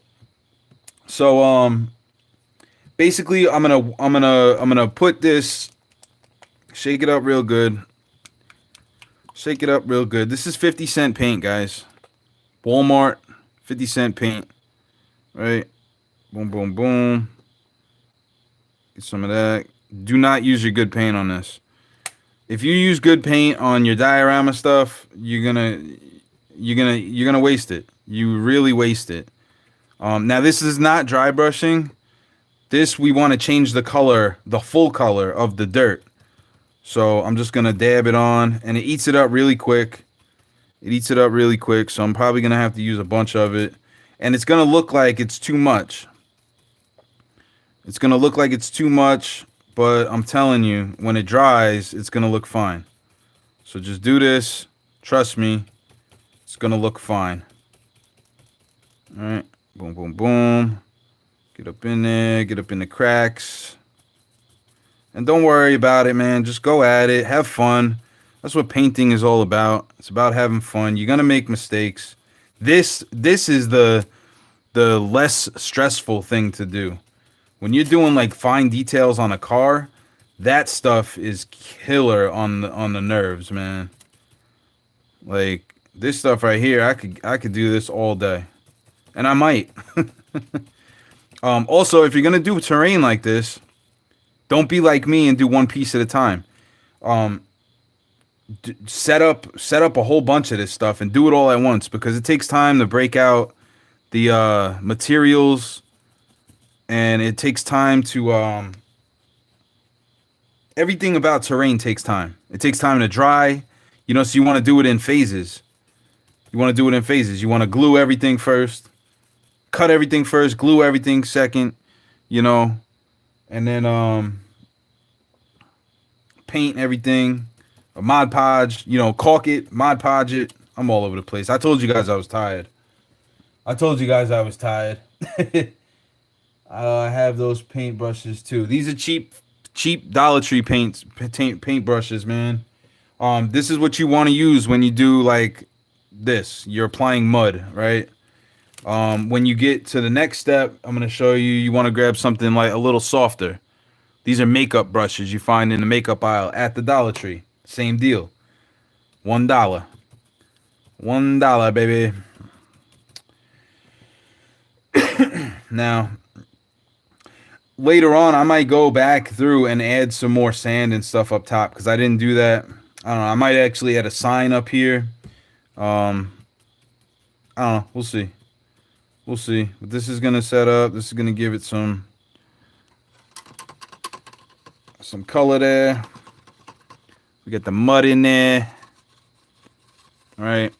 So basically I'm gonna put this, shake it up real good. Shake it up real good. This is 50-cent paint, guys. Walmart 50-cent paint. Right? Boom, boom, boom. Get some of that. Do not use your good paint on this. If you use good paint on your diorama stuff, you're gonna waste it. You really waste it. Now this is not dry brushing. This, we want to change the color, the full color of the dirt. So I'm just gonna dab it on, and it eats it up really quick. So I'm probably gonna have to use a bunch of it, and it's gonna look like it's too much. But I'm telling you, when it dries, it's gonna look fine. So just do this. Trust me, it's gonna look fine. All right, boom, boom, boom. Get up in there, get up in the cracks. And don't worry about it, man. Just go at it. Have fun. That's what painting is all about. It's about having fun. You're gonna make mistakes. This is the less stressful thing to do. When you're doing like fine details on a car, that stuff is killer on the nerves, man. Like this stuff right here, I could do this all day, and I might. Also, if you're gonna do terrain like this, don't be like me and do one piece at a time. Set up a whole bunch of this stuff and do it all at once, because it takes time to break out the materials, and it takes time to everything about terrain takes time. It takes time to dry, you know, so you want to do it in phases. You want to do it in phases. You want to glue everything first, cut everything first, glue everything second, you know, and then paint everything, Mod Podge, you know, caulk it, Mod Podge it. I'm all over the place. I told you guys I was tired. I have those paint brushes too. These are cheap Dollar Tree paint brushes, man. This is what you want to use when you do like this. You're applying mud, right? When you get to the next step, I'm gonna show you. You want to grab something like a little softer. These are makeup brushes you find in the makeup aisle at the Dollar Tree. Same deal. $1. $1, baby. Now, later on, I might go back through and add some more sand and stuff up top, because I didn't do that. I don't know. I might actually add a sign up here. I don't know. We'll see. We'll see. But this is going to set up. This is going to give it some color there. We got the mud in there. All right.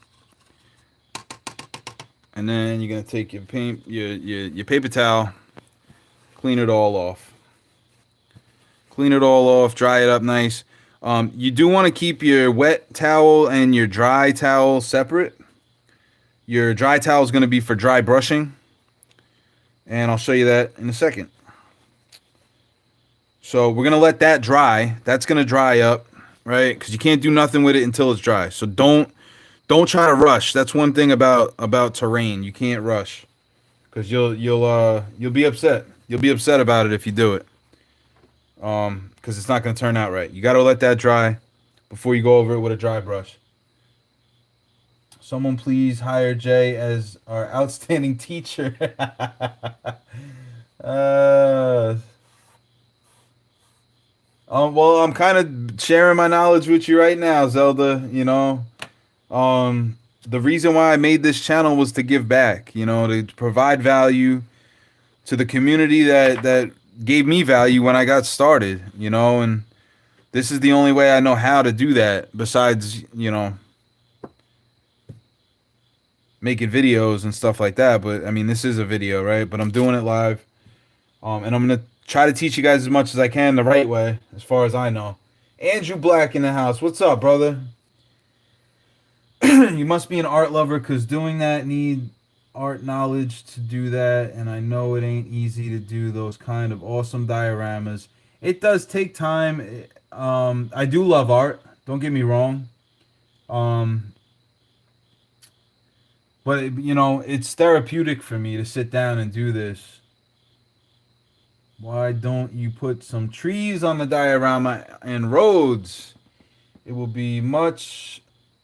And then you're going to take your paint, your paper towel, clean it all off. Clean it all off, dry it up nice. You do want to keep your wet towel and your dry towel separate. Your dry towel is going to be for dry brushing, and I'll show you that in a second. So we're going to let that dry. That's going to dry up, right? Because you can't do nothing with it until it's dry. So don't try to rush. That's one thing about terrain. You can't rush, because you'll be upset. You'll be upset about it if you do it. Because it's not going to turn out right. You got to let that dry before you go over it with a dry brush. Someone please hire Jay as our outstanding teacher. Well, I'm kind of sharing my knowledge with you right now, Zelda. You know, the reason why I made this channel was to give back. You know, to provide value to the community that gave me value when I got started. You know, and this is the only way I know how to do that. Besides, you know, making videos and stuff like that. But I mean, this is a video, right? But I'm doing it live, and I'm gonna try to teach you guys as much as I can the right way, as far as I know. Andrew Black in the house. What's up, brother? You must be an art lover, because doing that need art knowledge to do that, and I know it ain't easy to do those kind of awesome dioramas. It does take time. I do love art, don't get me wrong. But, you know, it's therapeutic for me to sit down and do this. Why don't you put some trees on the diorama and roads? It will be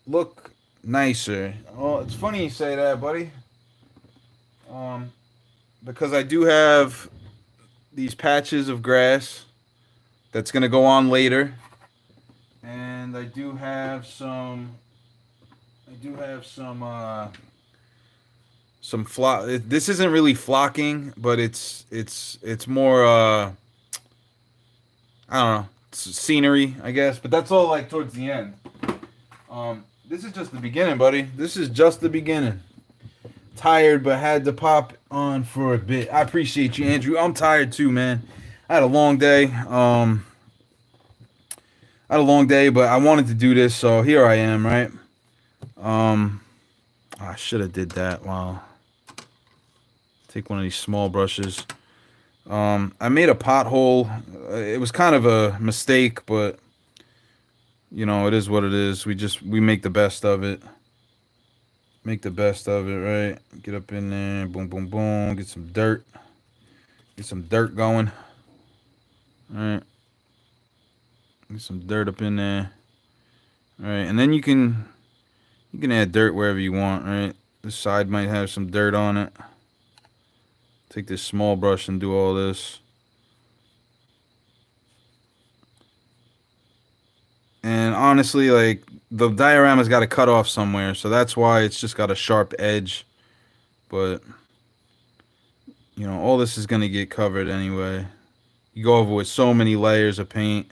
look nicer. Oh, it's funny you say that, buddy. Because I do have these patches of grass that's going to go on later. And I do have some flock. This isn't really flocking, but it's more I don't know, scenery, I guess. But that's all like towards the end. This is just the beginning, buddy. This is just the beginning. Tired, but had to pop on for a bit. I appreciate you, Andrew. I'm tired too, man. I had a long day. But I wanted to do this, so here I am, right? I should have did that. Wow. Take one of these small brushes. I made a pothole. It was kind of a mistake, but You know, it is what it is. We make the best of it. Make the best of it, right? Get up in there, boom, boom, boom. Get some dirt. Get some dirt going. All right. Get some dirt up in there. All right, and then you can add dirt wherever you want, right? This side might have some dirt on it. Take this small brush and do all this. And honestly, like, the diorama's got to cut off somewhere, so that's why it's just got a sharp edge. But, you know, all this is going to get covered anyway. You go over with so many layers of paint,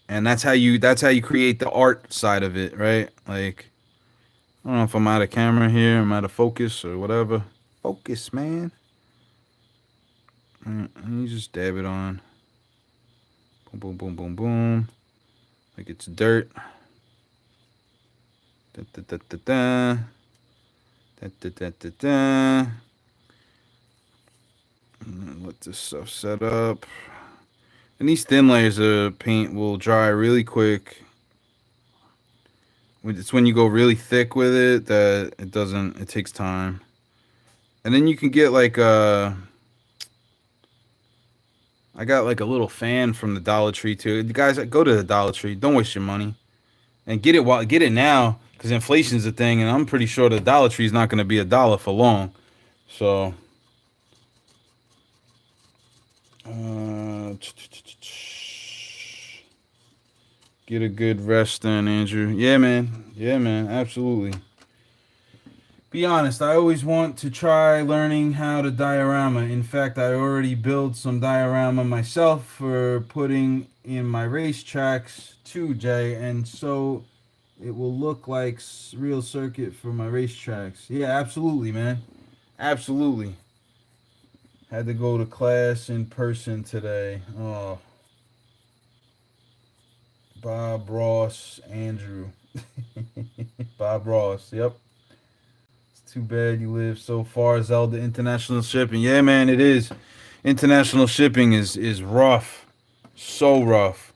and that's how you create the art side of it, right? Like, I don't know if I'm out of camera here, I'm out of focus or whatever. Focus, man. And you just dab it on. Boom, boom, boom, boom, boom. Like it's dirt. Da, da, da, da, da. Da, da, da, da, da. Let this stuff set up. And these thin layers of paint will dry really quick. It's when you go really thick with it that it takes time. And then you can get like I got like a little fan from the Dollar Tree too. Guys, go to the Dollar Tree. Don't waste your money. And get it now, because inflation's a thing, and I'm pretty sure the Dollar Tree is not going to be $1 for long. So, get a good rest in, Andrew. Yeah, man. Yeah, man. Absolutely. Be honest, I always want to try learning how to diorama. In fact, I already built some diorama myself for putting in my racetracks too, Jay, and so it will look like real circuit for my racetracks. Yeah, absolutely, man. Absolutely. Had to go to class in person today. Oh, Bob Ross, Andrew. Bob Ross, yep. Too bad you live so far, Zelda. International shipping. Yeah, man, it is. International shipping is rough. So rough.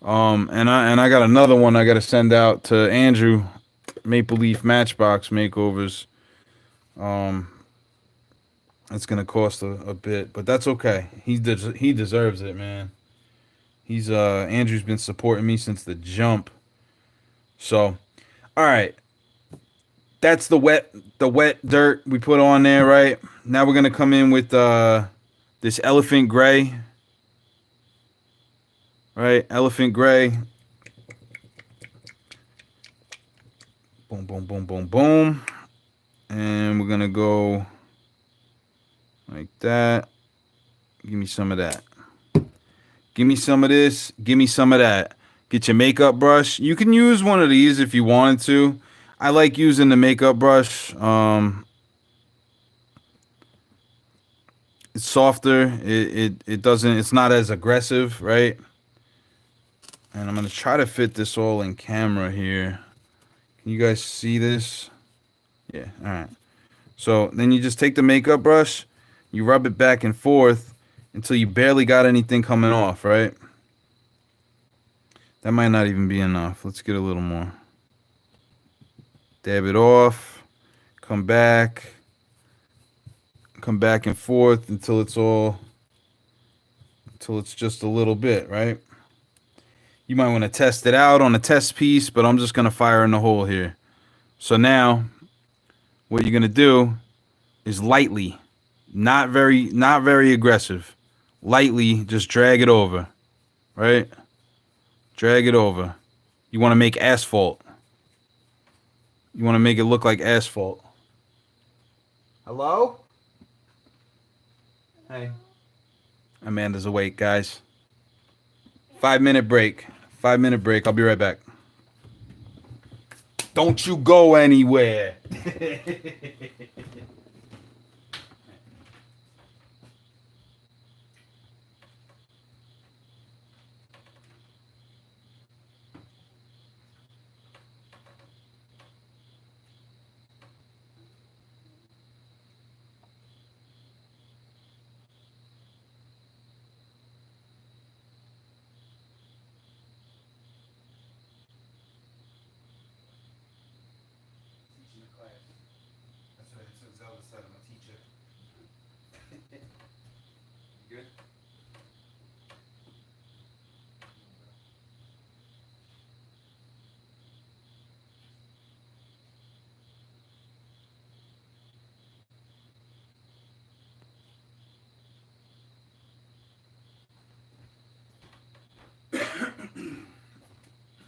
And I got another one I gotta send out to Andrew. Maple Leaf Matchbox makeovers. It's gonna cost a bit, but that's okay. He deserves it, man. He's Andrew's been supporting me since the jump. So, all right. That's the wet dirt we put on there, right? Now we're gonna come in with this elephant gray, right? Elephant gray. Boom, boom, boom, boom, boom, and we're gonna go like that. Give me some of that. Give me some of this. Give me some of that. Get your makeup brush. You can use one of these if you wanted to. I like using the makeup brush. It's softer. It doesn't. It's not as aggressive, right? And I'm gonna try to fit this all in camera here. Can you guys see this? Yeah. All right. So then you just take the makeup brush, you rub it back and forth until you barely got anything coming off, right? That might not even be enough. Let's get a little more. Dab it off. Come back and forth until it's just a little bit, right? You might want to test it out on a test piece, but I'm just going to fire in the hole here. So now what you're going to do is lightly, not very aggressive. Lightly just drag it over, right? Drag it over. You want to make asphalt. You want to make it look like asphalt. Hello? Hey. Amanda's awake, guys. 5-minute break. 5-minute break. I'll be right back. Don't you go anywhere.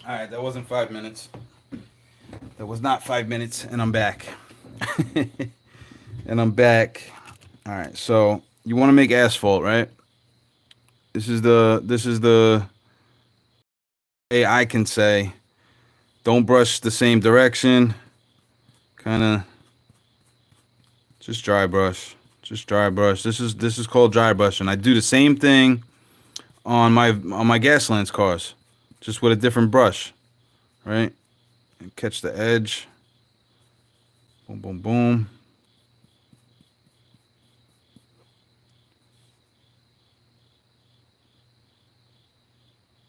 Alright, that wasn't 5 minutes. That was not 5 minutes, and I'm back. And I'm back. Alright, so you want to make asphalt, right? This is the way I can say, don't brush the same direction. Kinda just dry brush. Just dry brush. This is called dry brush, and I do the same thing on my Gaslands cars, just with a different brush, right? And catch the edge. Boom, boom, boom.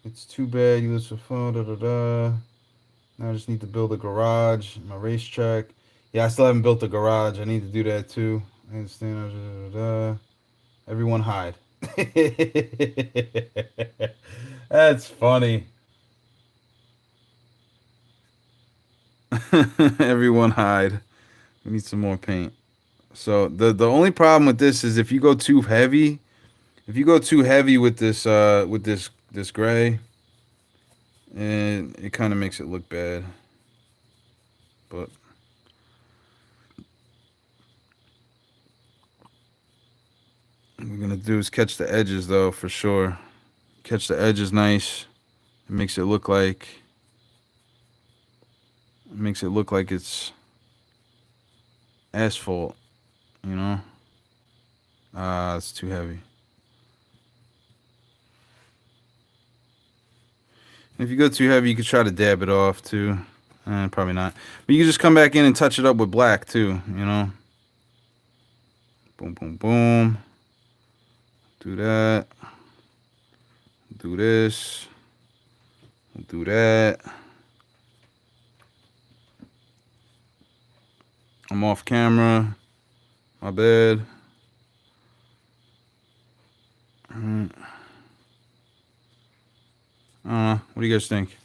It's too bad you listen for da da da. Now I just need to build a garage, my racetrack. Yeah, I still haven't built a garage. I need to do that too. I understand. Da, da, da. Everyone hide. That's funny. Everyone hide. We need some more paint. So the only problem with this is if you go too heavy, with this gray, and it kind of makes it look bad. But what we're gonna do is catch the edges though, for sure. Catch the edges nice. It makes it look like it's asphalt, you know? Ah, it's too heavy. If you go too heavy, you could try to dab it off too. Probably not. But you can just come back in and touch it up with black too, you know? Boom, boom, boom. Do that. Do this. Do that. I'm off camera. My bad. Alright. What do you guys think?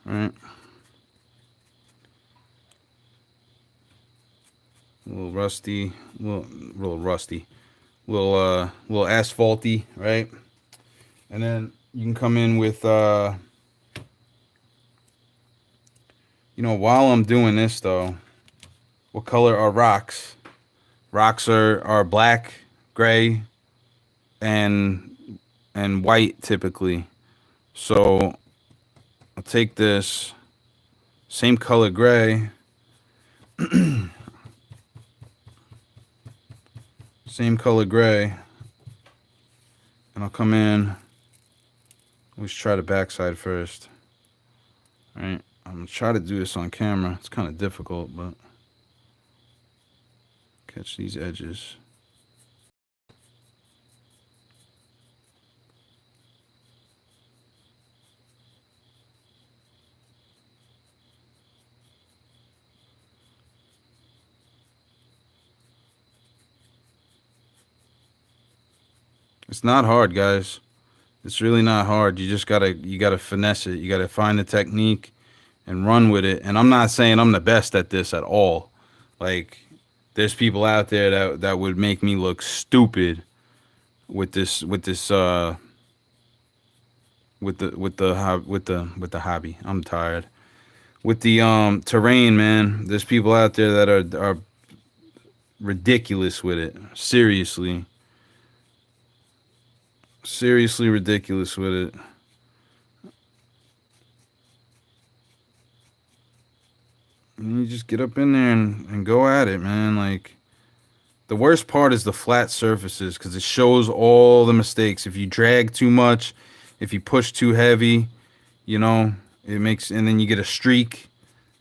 Alright. A little rusty, little rusty, little asphalty, right? And then you can come in with you know, while I'm doing this though, what color are rocks? Rocks are black, gray, and white typically. So I'll take this same color gray, same color gray, and I'll come in. Let's try the backside first. All right, I'm gonna try to do this on camera. It's kind of difficult, but catch these edges. It's not hard, guys. It's really not hard. You just gotta finesse it. You gotta find the technique and run with it. And I'm not saying I'm the best at this at all. Like, there's people out there that would make me look stupid with this with the hobby. I'm tired. With the terrain, man. There's people out there that are ridiculous with it. Seriously ridiculous with it. And you just get up in there and go at it, man. Like, the worst part is the flat surfaces, because it shows all the mistakes. If you drag too much, if you push too heavy, you know, it makes, and then you get a streak.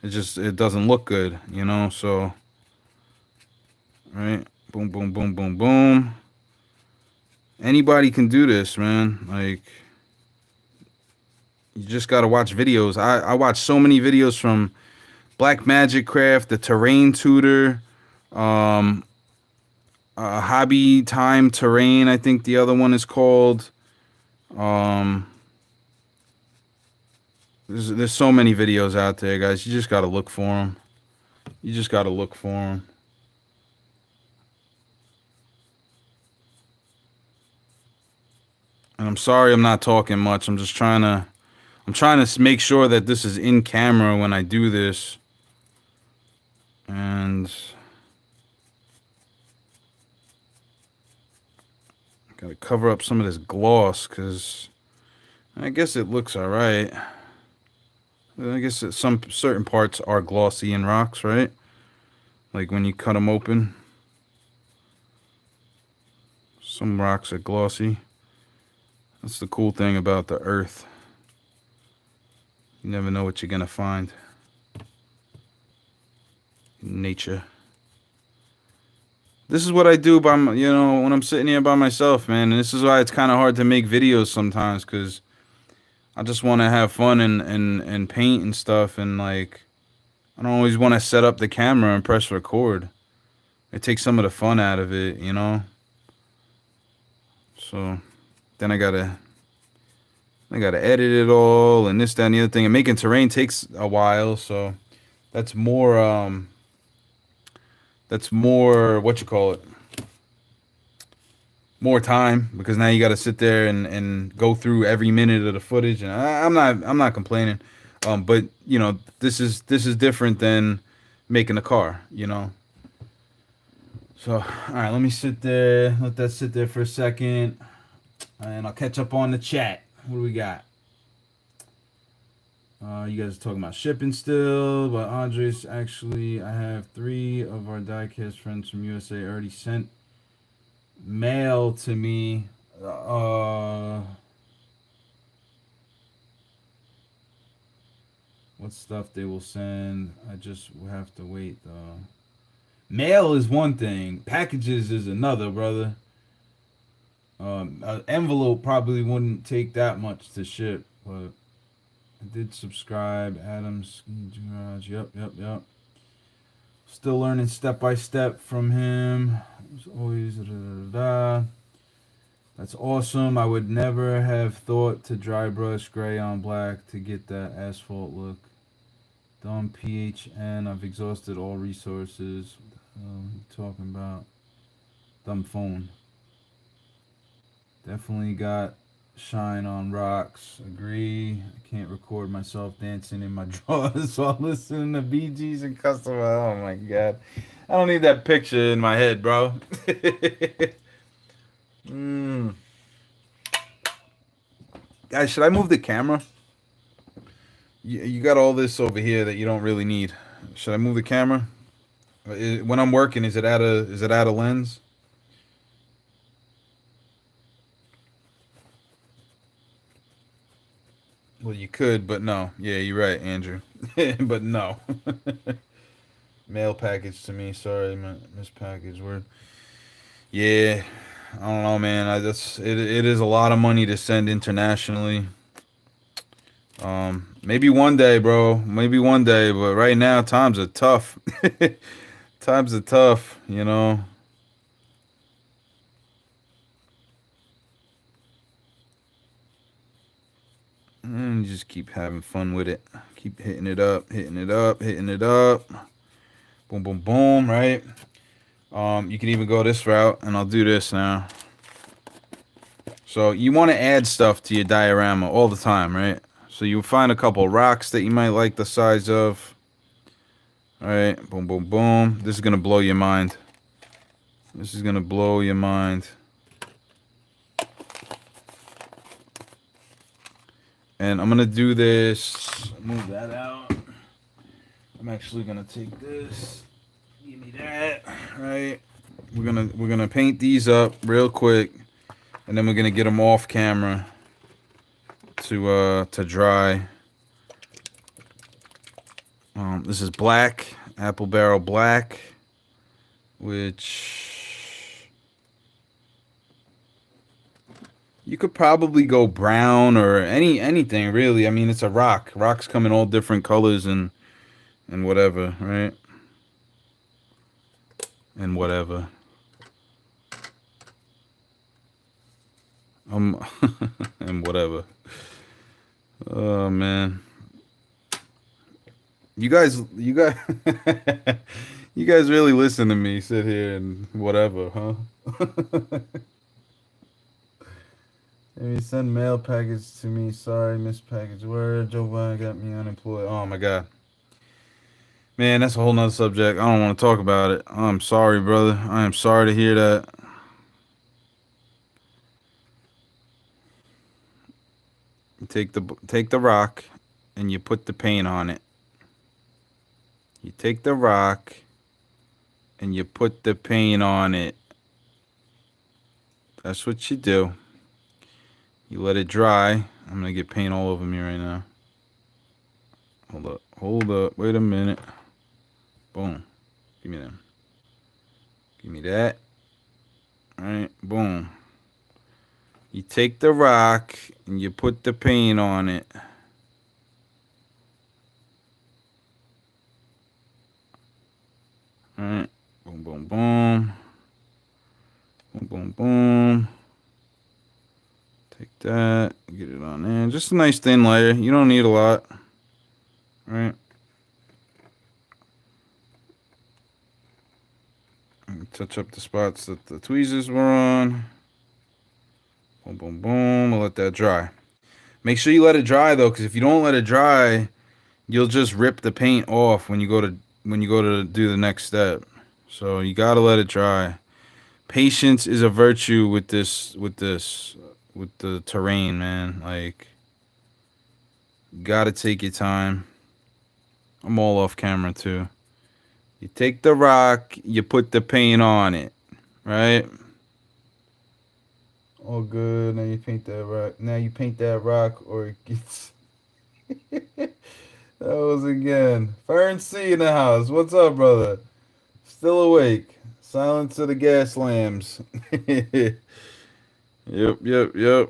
It doesn't look good, you know. So, right, boom, boom, boom, boom, boom. Anybody can do this, man. Like, you just gotta watch videos. I watch so many videos from Black Magic Craft, the Terrain Tutor, Hobby Time Terrain, I think the other one is called. There's so many videos out there, guys. You just gotta look for them. You just got to look for them. And I'm sorry I'm not talking much. I'm trying to make sure that this is in camera when I do this. And gotta cover up some of this gloss because I guess it looks alright. I guess some certain parts are glossy in rocks, right? Like when you cut them open. Some rocks are glossy. That's the cool thing about the earth. You never know what you're gonna find in nature. This is what I do by when I'm sitting here by myself, man. And this is why it's kind of hard to make videos sometimes, because I just want to have fun and paint and stuff, and like I don't always want to set up the camera and press record. It takes some of the fun out of it, you know. So then I gotta edit it all and this, that, and the other thing. And making terrain takes a while, so that's more what you call it, more time, because now you got to sit there and go through every minute of the footage. And I'm not complaining, but you know, this is different than making a car, you know. So all right, let me sit there, let that sit there for a second, and I'll catch up on the chat. What do we got? You guys are talking about shipping still, but Andres, actually, I have 3 of our Diecast friends from USA already sent mail to me. What stuff they will send? I just have to wait, though. Mail is one thing. Packages is another, brother. An envelope probably wouldn't take that much to ship, but I did subscribe. Adam's Garage. Yep. Still learning step by step from him. It's always That's awesome. I would never have thought to dry brush gray on black to get that asphalt look. Dumb PHN. I've exhausted all resources. Talking about dumb phone. Definitely got shine on rocks. Agree. I can't record myself dancing in my drawers while listening to BGs and custom. Oh my god. I don't need that picture in my head, bro. Guys, should I move the camera? You got all this over here that you don't really need. Should I move the camera? When I'm working, is it out of lens? Well, you could, but no. Yeah, you're right, Andrew. But no. Mail package to me. Sorry, mispackaged word. Yeah, I don't know, man. It is a lot of money to send internationally. Maybe one day, bro. Maybe one day, but right now times are tough. Times are tough, you know. And just keep having fun with it. Keep hitting it up. Boom, boom, boom, right? You can even go this route, and I'll do this now. So you want to add stuff to your diorama all the time, right? So you'll find a couple of rocks that you might like the size of. All right, boom, boom, boom. This is going to blow your mind. This is going to blow your mind. And I'm going to do this. Move that out. I'm actually going to take this. Give me that. All right. We're going to paint these up real quick. And then we're going to get them off camera to dry. This is black, apple barrel black, which you could probably go brown or anything really. I mean, it's a rock. Rocks come in all different colors and whatever, right? And whatever. And whatever. Oh man. You guys, you guys really listen to me sit here and whatever, huh? Maybe send mail package to me. Sorry, missed package. Word, Joe Biden got me unemployed. Oh my god, man, that's a whole nother subject. I don't want to talk about it. I'm sorry, brother. I am sorry to hear that. You take the rock, and you put the paint on it. You take the rock, and you put the paint on it. That's what you do. You let it dry. I'm gonna get paint all over me right now. Hold up. Wait a minute. Boom. Give me them. Give me that. All right. Boom. You take the rock and you put the paint on it. All right. Boom, boom, boom. Boom, boom, boom. Take that. Get it on there. Just a nice thin layer. You don't need a lot. All right. Touch up the spots that the tweezers were on. Boom, boom, boom. I'll let that dry. Make sure you let it dry though, because if you don't let it dry, you'll just rip the paint off when you go to do the next step. So you gotta let it dry. Patience is a virtue with the terrain, man. Like, you gotta take your time. I'm all off camera too. You take the rock, you put the paint on it, right? All good. Now you paint that rock. Now you paint that rock, or it gets. That was again. Fern C in the house. What's up, brother? Still awake. Silence of the gas lambs. Yep. Okay.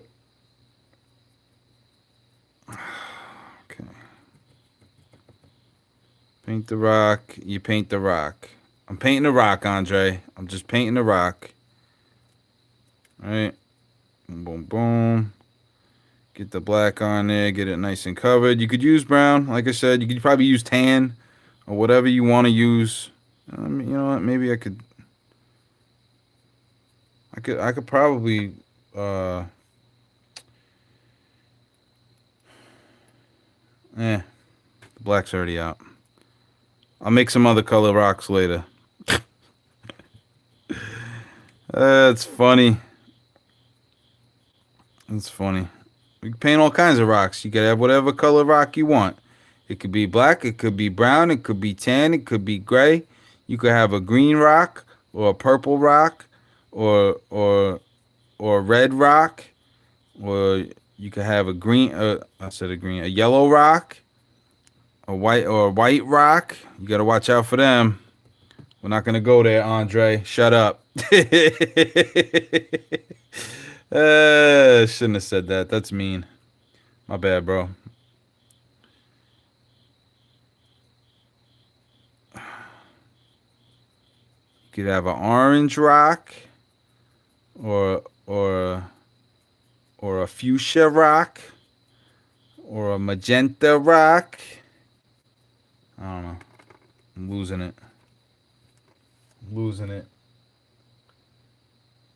Paint the rock. You paint the rock. I'm painting the rock, Andre. I'm just painting the rock. All right. Boom, boom, boom. Get the black on there. Get it nice and covered. You could use brown. Like I said, you could probably use tan or whatever you want to use. You know what? Maybe I could probably the black's already out. I'll make some other color rocks later. That's funny. That's funny. You can paint all kinds of rocks. You can have whatever color rock you want. It could be black, it could be brown, it could be tan, it could be gray. You could have a green rock or a purple rock or a red rock, or you could have a green a yellow rock, a white rock. You got to watch out for them. We're not going to go there, Andre. Shut up. Shouldn't have said that. That's mean. My bad, bro. You could have an orange rock or a fuchsia rock or a magenta rock. I don't know. I'm losing it.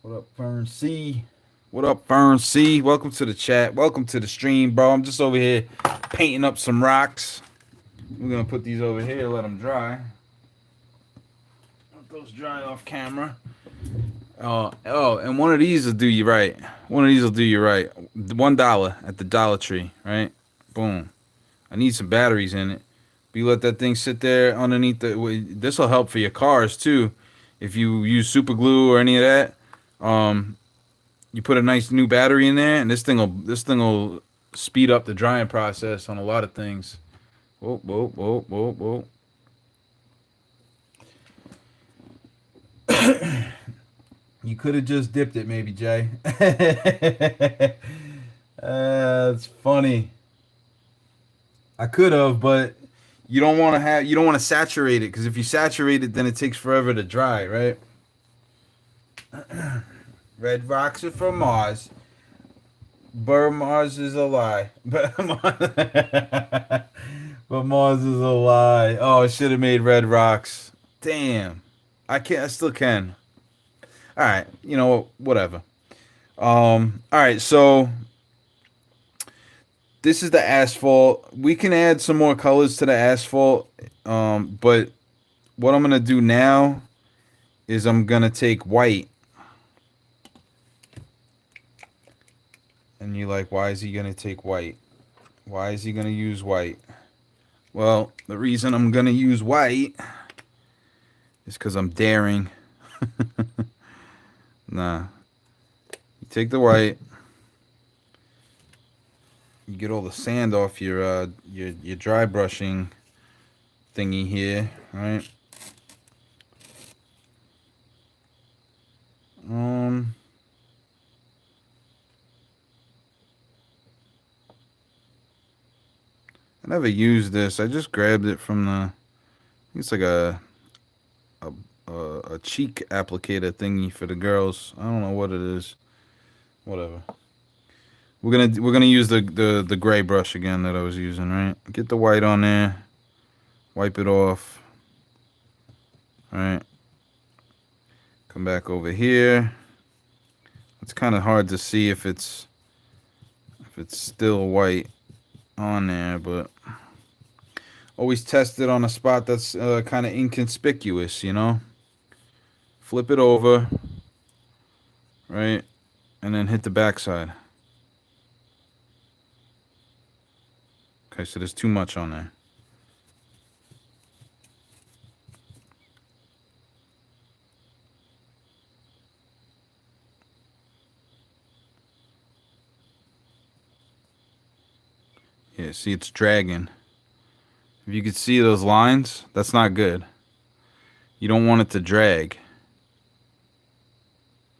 What up, Fern C? What up, Fern C? Welcome to the chat. Welcome to the stream, bro. I'm just over here painting up some rocks. We're going to put these over here, let them dry. Let those dry off camera. Oh, and one of these will do you right. $1 at the Dollar Tree, right? Boom. I need some batteries in it. But you let that thing sit there underneath this will help for your cars too. If you use super glue or any of that, you put a nice new battery in there, and this thing will speed up the drying process on a lot of things. Whoa. You could have just dipped it, maybe, Jay. That's funny. I could have, but you don't want to saturate it, because if you saturate it, then it takes forever to dry, right? Red rocks are from Mars. Mars is a lie. But Mars is a lie. Oh, I should have made red rocks. Damn. I can't. I still can. All right. You know what? Whatever. All right. So this is the asphalt. We can add some more colors to the asphalt. But what I'm gonna do now is I'm gonna take white. And you're like, why is he gonna take white? Why is he gonna use white? Well, the reason I'm gonna use white is because I'm daring. Nah. You take the white. You get all the sand off your dry brushing thingy here, right? I never used this. I just grabbed it from the. It's like a cheek applicator thingy for the girls. I don't know what it is. Whatever. We're gonna use the gray brush again that I was using, right? Get the white on there. Wipe it off. All right. Come back over here. It's kind of hard to see if it's still white on there, but always test it on a spot that's kind of inconspicuous, you know? Flip it over, right? And then hit the backside. Okay, so there's too much on there. Yeah, see, it's dragging. If you could see those lines, that's not good. You don't want it to drag.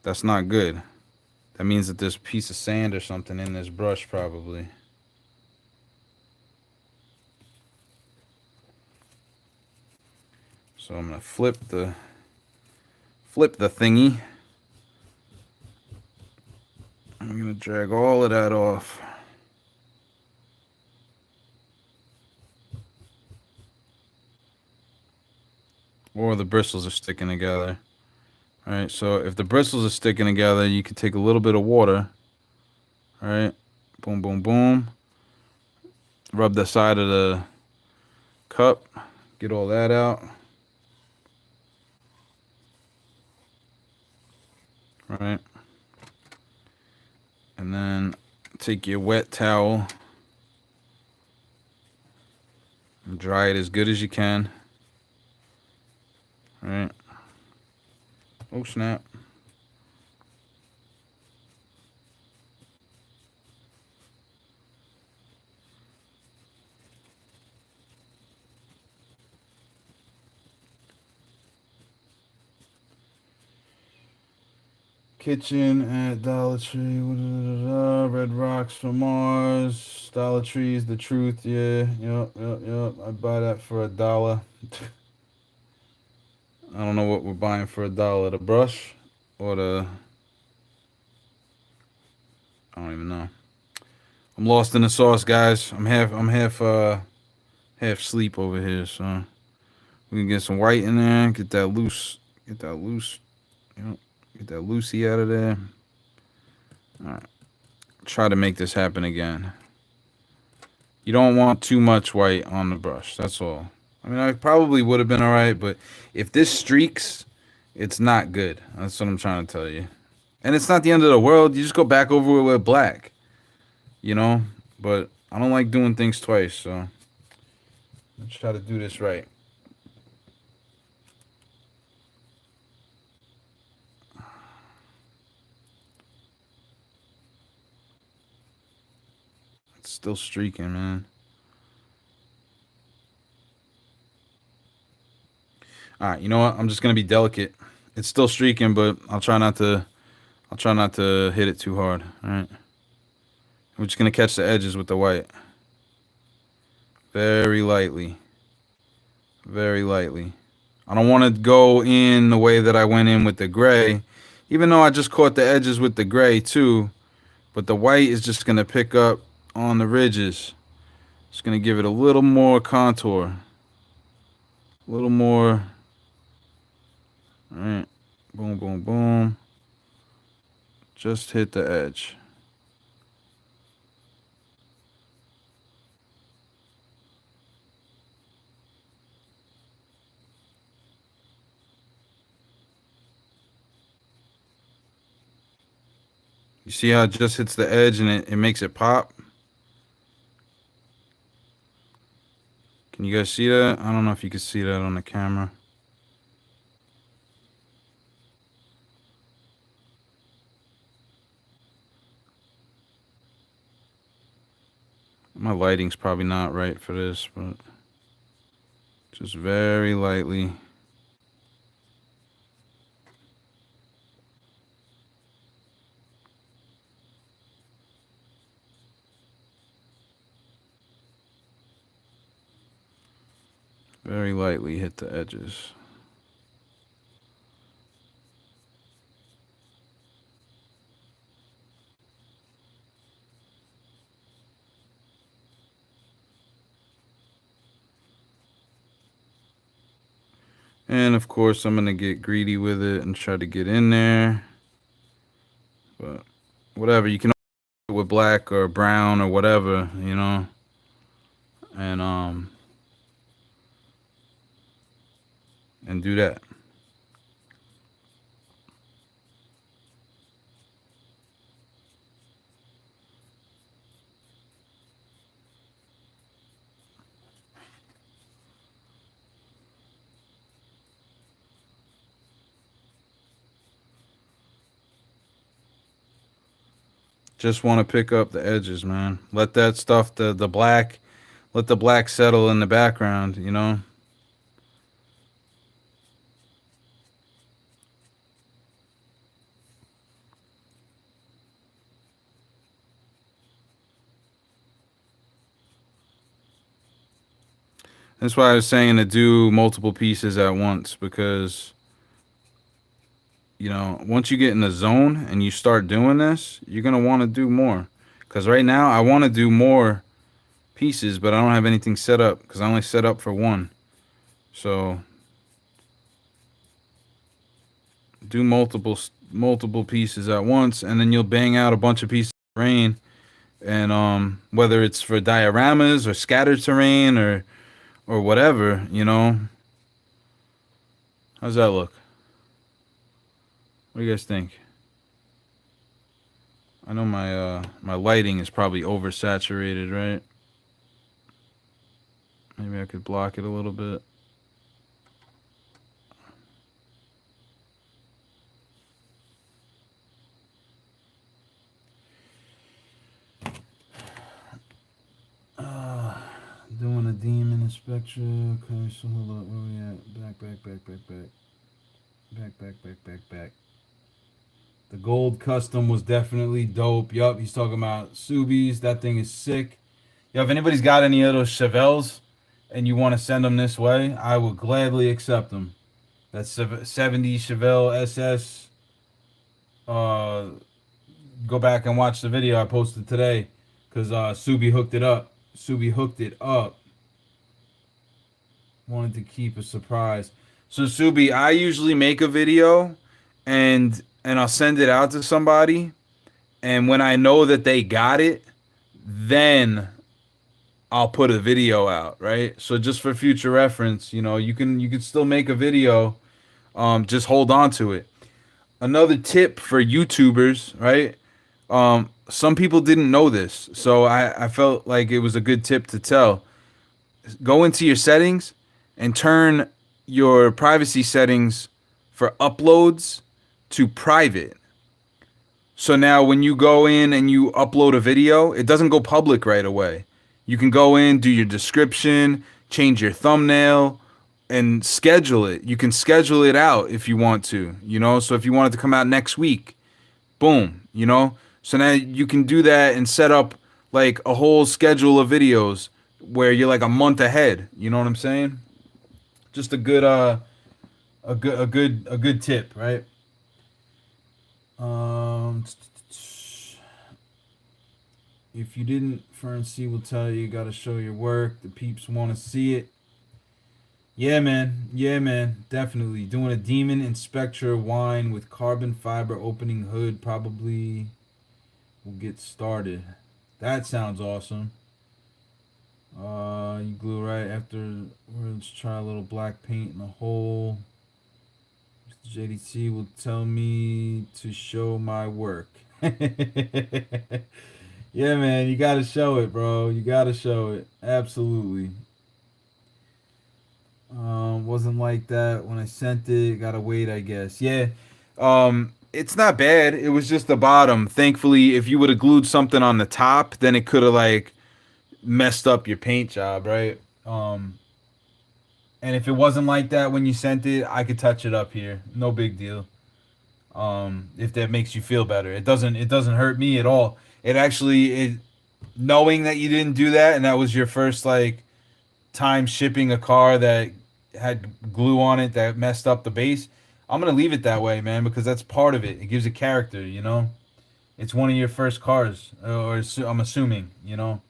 That's not good. That means that there's a piece of sand or something in this brush, probably. So I'm gonna flip the thingy. I'm gonna drag all of that off. Or the bristles are sticking together. Alright, so if the bristles are sticking together, you can take a little bit of water. Alright, boom, boom, boom. Rub the side of the cup. Get all that out. Right. And then take your wet towel and dry it as good as you can. Right. Oh, snap. Kitchen at Dollar Tree. Red Rocks from Mars. Dollar Tree's the truth. Yeah. Yep. I'd buy that for $1. I don't know what we're buying for $1. The brush or the. I don't even know. I'm lost in the sauce, guys. I'm half sleep over here, so we can get some white in there. Get that loose. You know, get that loosey out of there. All right. Try to make this happen again. You don't want too much white on the brush. That's all. I mean, I probably would have been all right, but if this streaks, it's not good. That's what I'm trying to tell you. And it's not the end of the world. You just go back over it with black, you know? But I don't like doing things twice, so let's try to do this right. It's still streaking, man. All right, you know what? I'm just gonna be delicate. It's still streaking, but I'll try not to hit it too hard. All right. We're just gonna catch the edges with the white. Very lightly. Very lightly. I don't want to go in the way that I went in with the gray, even though I just caught the edges with the gray too. But the white is just gonna pick up on the ridges. Just gonna give it a little more contour. A little more. Alright. Boom, boom, boom. Just hit the edge. You see how it just hits the edge and it makes it pop? Can you guys see that? I don't know if you can see that on the camera. My lighting's probably not right for this, but just very lightly. Very lightly hit the edges. And of course, I'm going to get greedy with it and try to get in there. But whatever, you can do it with black or brown or whatever, you know. And do that. Just want to pick up the edges, man. Let that stuff, the black, let the black settle in the background, you know. That's why I was saying to do multiple pieces at once, because, you know, once you get in the zone and you start doing this, you're going to want to do more. Because right now I want to do more pieces, but I don't have anything set up because I only set up for one. So do multiple pieces at once, and then you'll bang out a bunch of pieces of terrain. And whether it's for dioramas or scattered terrain or whatever, you know. How's that look? What do you guys think? I know my lighting is probably oversaturated, right? Maybe I could block it a little bit. Doing a demon in Spectra. Okay, so hold up. Where we at? Back. The gold custom was definitely dope. Yup, he's talking about Subies. That thing is sick. Yo, if anybody's got any of those Chevelles and you want to send them this way, I will gladly accept them. That's 70 Chevelle SS. Go back and watch the video I posted today because Subi hooked it up. Wanted to keep a surprise. So Subi, I usually make a video and I'll send it out to somebody, and when I know that they got it, then I'll put a video out, right? So just for future reference, you know, you can still make a video. Just hold on to it. Another tip for YouTubers, right? Some people didn't know this, so I felt like it was a good tip to tell. Go into your settings and turn your privacy settings for uploads to private. So now when you go in and you upload a video, it doesn't go public right away. You can go in, do your description, change your thumbnail, and schedule it. You can schedule it out if you want to, you know? So if you want it to come out next week, boom, you know? So now you can do that and set up like a whole schedule of videos where you're like a month ahead. You know what I'm saying? Just a good tip, right? If you didn't, Fern C will tell you got to show your work. The peeps want to see it. Yeah, man. Yeah, man. Definitely. Doing a Demon Inspector wine with carbon fiber opening hood probably will get started. That sounds awesome. You glue right afterwards. Try a little black paint in the hole. JDC will tell me to show my work. Yeah, man, you gotta show it, bro. You gotta show it. Absolutely. Wasn't like that when I sent it. Gotta wait, I guess. Yeah. It's not bad. It was just the bottom. Thankfully, if you would have glued something on the top, then it could have like messed up your paint job, right? And if it wasn't like that when you sent it, I could touch it up here. No big deal. If that makes you feel better. It doesn't hurt me at all. It actually it knowing that you didn't do that and that was your first like time shipping a car that had glue on it that messed up the base. I'm gonna leave it that way, man, because that's part of it. It gives it character, you know. It's one of your first cars, I'm assuming, you know.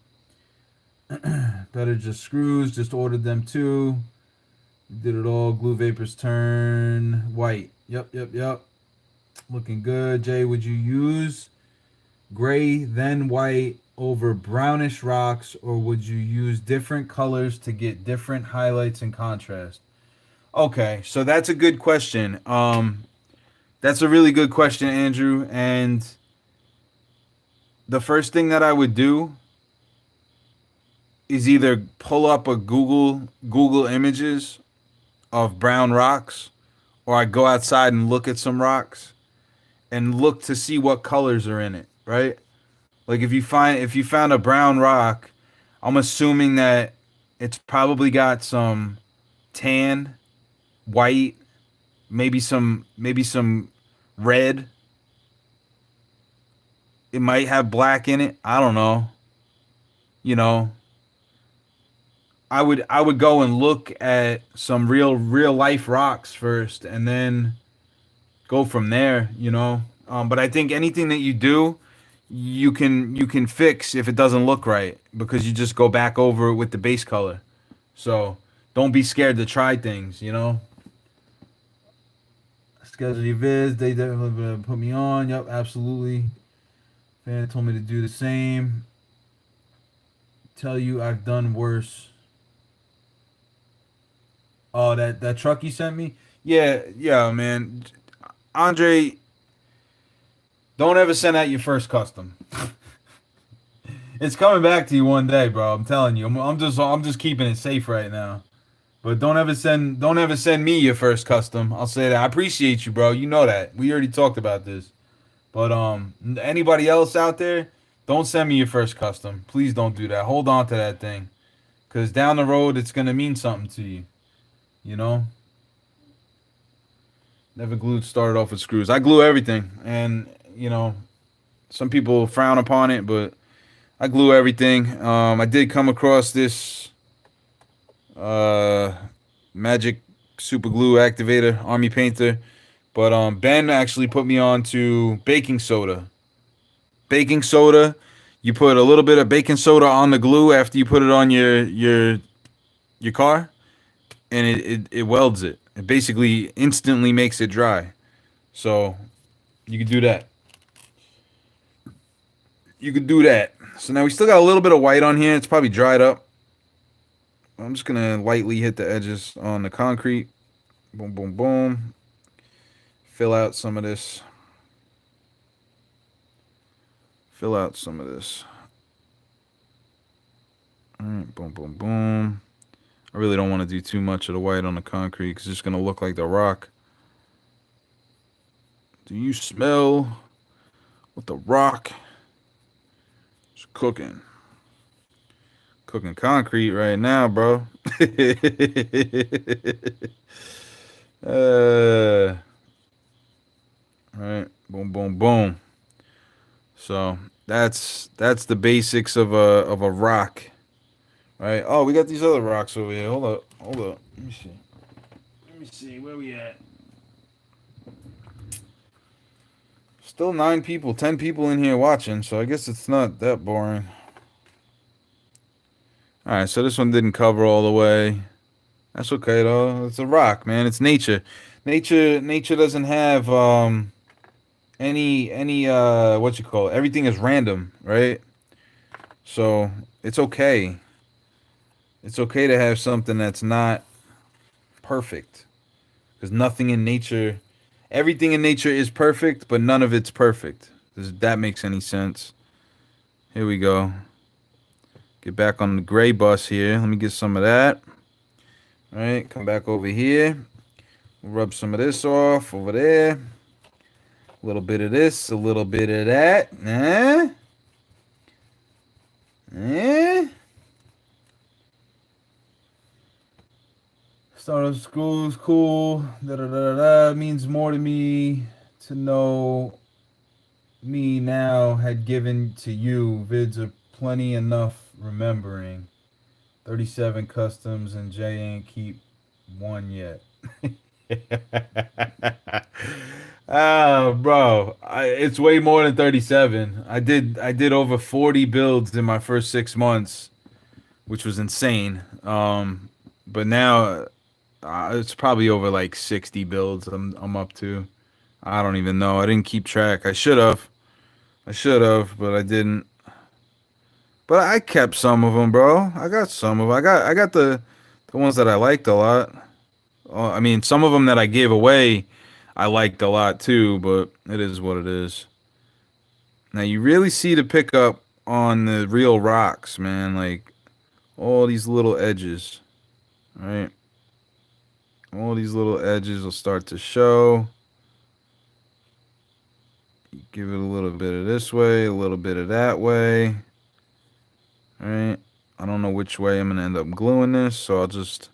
Better just screws. Just ordered them too. Did it all. Glue vapors turn white. Yep. Looking good. Jay, would you use gray then white over brownish rocks, or would you use different colors to get different highlights and contrast? Okay, so that's a good question. That's a really good question, Andrew. And the first thing that I would do is either pull up a Google Images of brown rocks, or I go outside and look at some rocks and look to see what colors are in it, right? Like if you found a brown rock, I'm assuming that it's probably got some tan, white, maybe some red. It might have black in it. I don't know. You know, I would go and look at some real life rocks first and then go from there, you know. But I think anything that you do, you can fix if it doesn't look right because you just go back over it with the base color. So don't be scared to try things, you know. Schedule your vids. They definitely put me on. Yep, absolutely. Fan told me to do the same. Tell you I've done worse. Oh, that truck you sent me? Yeah, man. Andre, don't ever send out your first custom. It's coming back to you one day, bro. I'm telling you. I'm just keeping it safe right now. But don't ever send me your first custom. I'll say that. I appreciate you, bro. You know that. We already talked about this. But anybody else out there, don't send me your first custom. Please don't do that. Hold on to that thing. Cause down the road it's gonna mean something to you. You know? Never glued started off with screws. I glue everything. And, you know, some people frown upon it, but I glue everything. I did come across this magic super glue activator, army painter. But Ben actually put me on to baking soda. Baking soda, you put a little bit of baking soda on the glue after you put it on your car, and it welds it. It basically instantly makes it dry. So you could do that. You could do that. So now we still got a little bit of white on here. It's probably dried up. I'm just gonna lightly hit the edges on the concrete. Boom, boom, boom. Fill out some of this. Fill out some of this. All right, boom, boom, boom. I really don't want to do too much of the white on the concrete because it's just going to look like the rock. Do you smell what the rock is cooking? Cooking concrete right now, bro. All right, boom, boom, boom. So that's the basics of a rock. All right. Oh, we got these other rocks over here. Hold up. Let me see. Where we at? Still 9 people, 10 people in here watching, so I guess it's not that boring. Alright, so this one didn't cover all the way. That's okay though. It's a rock, man. It's nature. Nature doesn't have any what you call it. Everything is random, right? So it's okay. It's okay to have something that's not perfect. Because nothing in nature, everything in nature is perfect, but none of it's perfect. Does that makes any sense? Here we go. Get back on the gray bus here. Let me get some of that. All right, come back over here. Rub some of this off over there. A little bit of this, a little bit of that. Start of school is cool. Da da da da. Means more to me to know me now had given to you. Vids are plenty enough remembering. 37 customs and Jay ain't keep one yet. Bro, it's way more than 37. I did over 40 builds in my first 6 months, which was insane. But now it's probably over like 60 builds I'm up to. I don't even know. I didn't keep track. I should have, but I didn't. But I kept some of them, bro. I got some of them. I got the ones that I liked a lot. I mean, some of them that I gave away, I liked a lot too. But it is what it is. Now you really see the pickup on the real rocks, man. Like all these little edges, right? All these little edges will start to show. Give it a little bit of this way, a little bit of that way. All right. I don't know which way I'm going to end up gluing this, so I'll just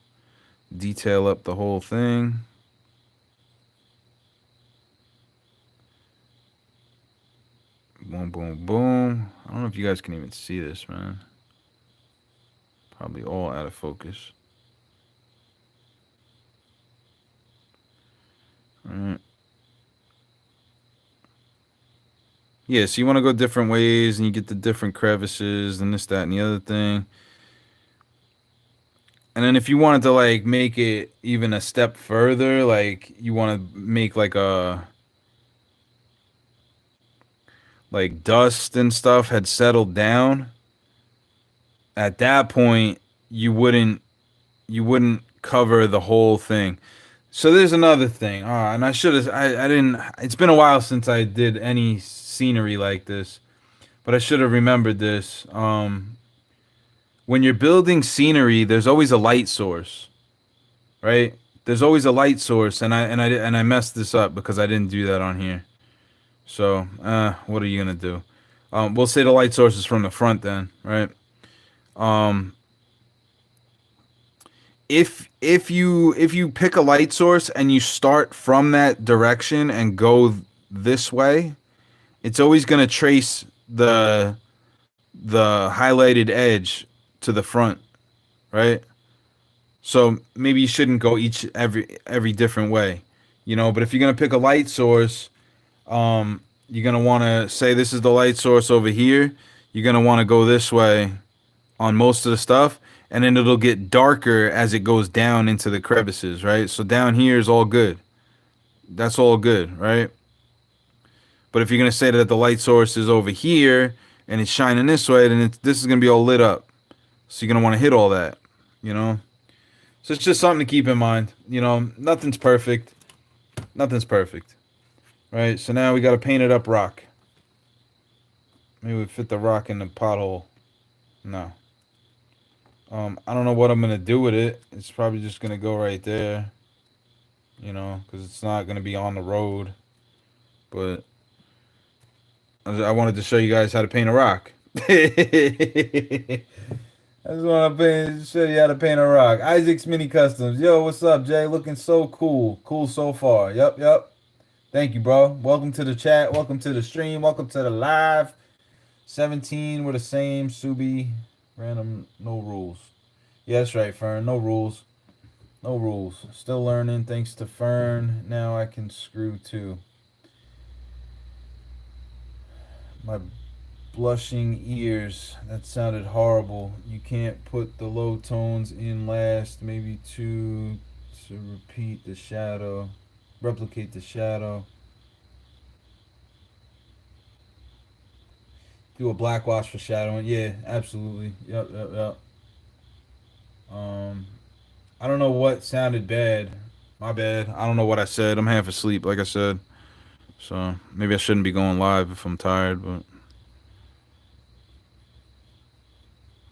detail up the whole thing. Boom, boom, boom. I don't know if you guys can even see this, man. Probably all out of focus. All right. Yeah, so you want to go different ways, and you get the different crevices, and this, that, and the other thing. And then if you wanted to, like, make it even a step further, like, you want to make, like, dust and stuff had settled down, at that point, you wouldn't cover the whole thing. So there's another thing. And I should have, I didn't, it's been a while since I did any scenery like this, but I should have remembered this. When you're building scenery, there's always a light source, right? There's always a light source, and I messed this up because I didn't do that on here. So, what are you gonna do? We'll say the light source is from the front then, right? If you pick a light source and you start from that direction and go this way, it's always gonna trace the highlighted edge to the front, right? So maybe you shouldn't go every different way, you know. But if you're gonna pick a light source, you're gonna want to say this is the light source over here. You're gonna want to go this way on most of the stuff, and then it'll get darker as it goes down into the crevices, right? So down here is all good. That's all good, right? But if you're gonna say that the light source is over here and it's shining this way, then this is gonna be all lit up. So you're gonna want to hit all that, you know. So it's just something to keep in mind. You know, nothing's perfect. Nothing's perfect. Right? So now we got to paint it up rock. Maybe we fit the rock in the pothole. No. I don't know what I'm going to do with it. It's probably just going to go right there. You know, because it's not going to be on the road. But I wanted to show you guys how to paint a rock. I just want to show you how to paint a rock. Isaac's Mini Customs. Yo, what's up, Jay? Looking so cool. Cool so far. Yep. Thank you, bro. Welcome to the chat. Welcome to the stream. Welcome to the live. 17, we're the same. Subi. Random, no rules. Yeah, that's right, Fern. No rules. No rules. Still learning. Thanks to Fern. Now I can screw too. My blushing ears. That sounded horrible. You can't put the low tones in last. Maybe two to repeat the shadow. Replicate the shadow. Do a black wash for shadowing. Yeah, absolutely. Yep. I don't know what sounded bad. My bad. I don't know what I said. I'm half asleep, like I said. So maybe I shouldn't be going live if I'm tired, but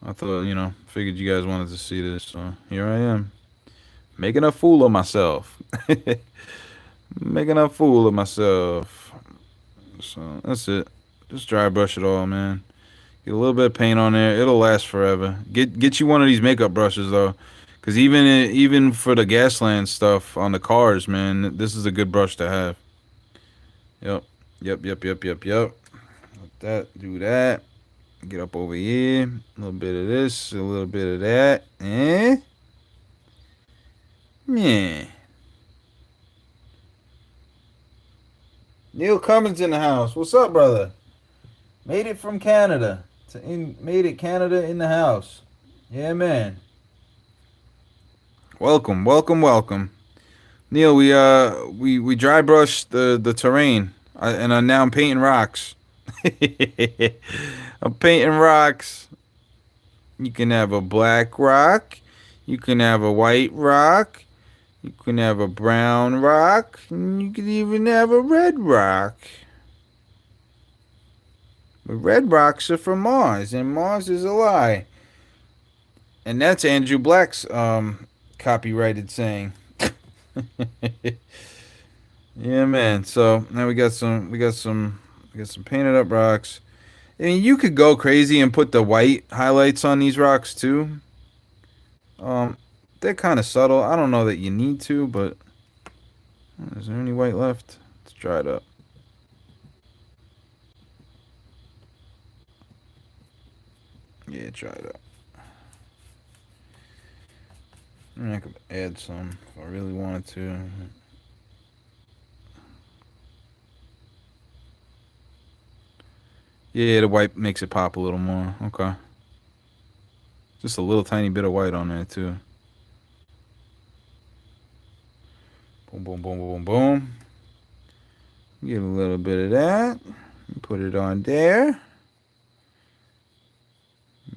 I thought, figured you guys wanted to see this, so here I am. Making a fool of myself. Making a fool of myself. So that's it. Just dry brush it all, man. Get a little bit of paint on there. It'll last forever. Get you one of these makeup brushes though, because even for the Gasland stuff on the cars, man, this is a good brush to have. Yep. Let that do that. Get up over here. A little bit of this, a little bit of that. Yeah. Neil Cummins in the house. What's up, brother? Made it from Canada. Made it Canada in the house. Yeah, man. Welcome. Neil, we dry brushed the terrain, and now I'm painting rocks. I'm painting rocks. You can have a black rock. You can have a white rock. You can have a brown rock. And you can even have a red rock. But red rocks are from Mars, and Mars is a lie. And that's Andrew Black's copyrighted saying. Yeah, man. So now we got some painted up rocks. I mean, you could go crazy and put the white highlights on these rocks too. They're kind of subtle. I don't know that you need to, but is there any white left? Let's try it up. Yeah, try it up. I could add some if I really wanted to. Yeah, the white makes it pop a little more. Okay. Just a little tiny bit of white on there too. Boom. Get a little bit of that. Put it on there.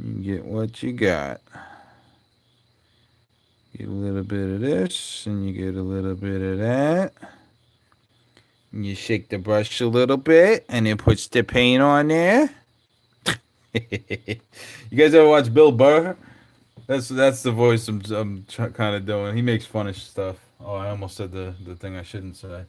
You get what you got. Get a little bit of this, and you get a little bit of that. And you shake the brush a little bit, and it puts the paint on there. You guys ever watch Bill Burr? That's the voice I'm kind of doing. He makes funny stuff. Oh, I almost said the thing I shouldn't say.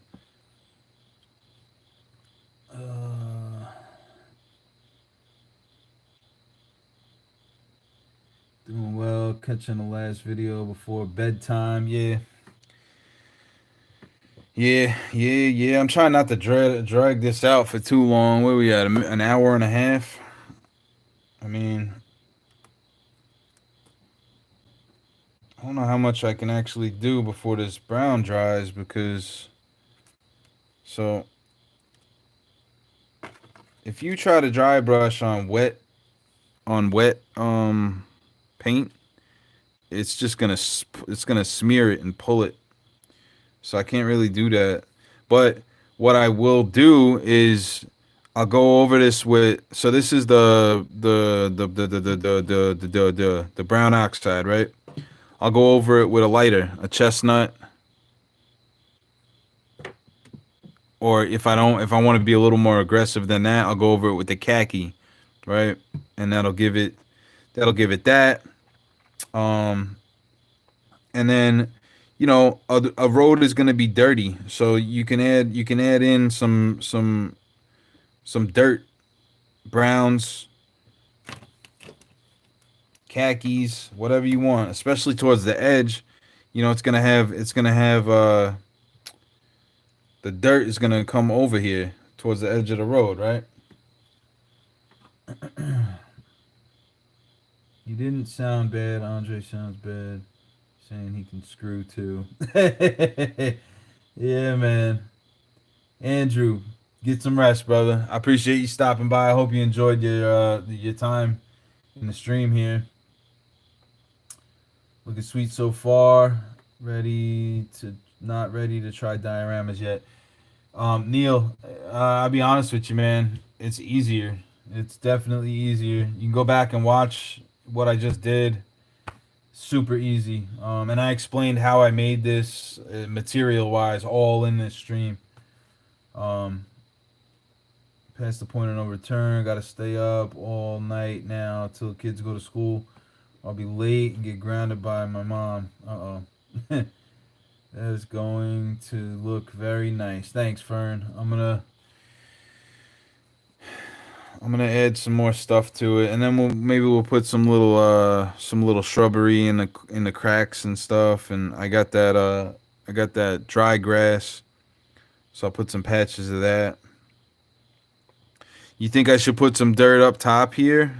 Doing well. Catching the last video before bedtime. Yeah. I'm trying not to drag this out for too long. Where we at? An hour and a half? I mean, I don't know how much I can actually do before this brown dries because... So, if you try to dry brush on wet paint, it's just gonna smear it and pull it. So I can't really do that. But what I will do is I'll go over this with. So this is the brown oxide, right? I'll go over it with a lighter, a chestnut, or if I want to be a little more aggressive than that, I'll go over it with the khaki, right? And that'll give it that. And then, a road is gonna be dirty, so you can add in some dirt, browns, khakis, whatever you want, especially towards the edge. It's gonna have the dirt is gonna come over here towards the edge of the road, right? You didn't sound bad. Andre sounds bad. Saying he can screw too. Yeah, man. Andrew, Get some rest, brother. I appreciate you stopping by. I hope you enjoyed your time in the stream here. Looking sweet so far. Not ready to try dioramas yet. Neil, I'll be honest with you, man. It's easier. It's definitely easier. You can go back and watch what I just did. Super easy. And I explained how I made this material wise, all in this stream. Past the point of no return. Got to stay up all night now till kids go to school. I'll be late and get grounded by my mom. Uh-oh. That is going to look very nice. Thanks, Fern. I'm gonna add some more stuff to it, and then maybe we'll put some little shrubbery in the cracks and stuff. And I got that dry grass, so I'll put some patches of that. You think I should put some dirt up top here?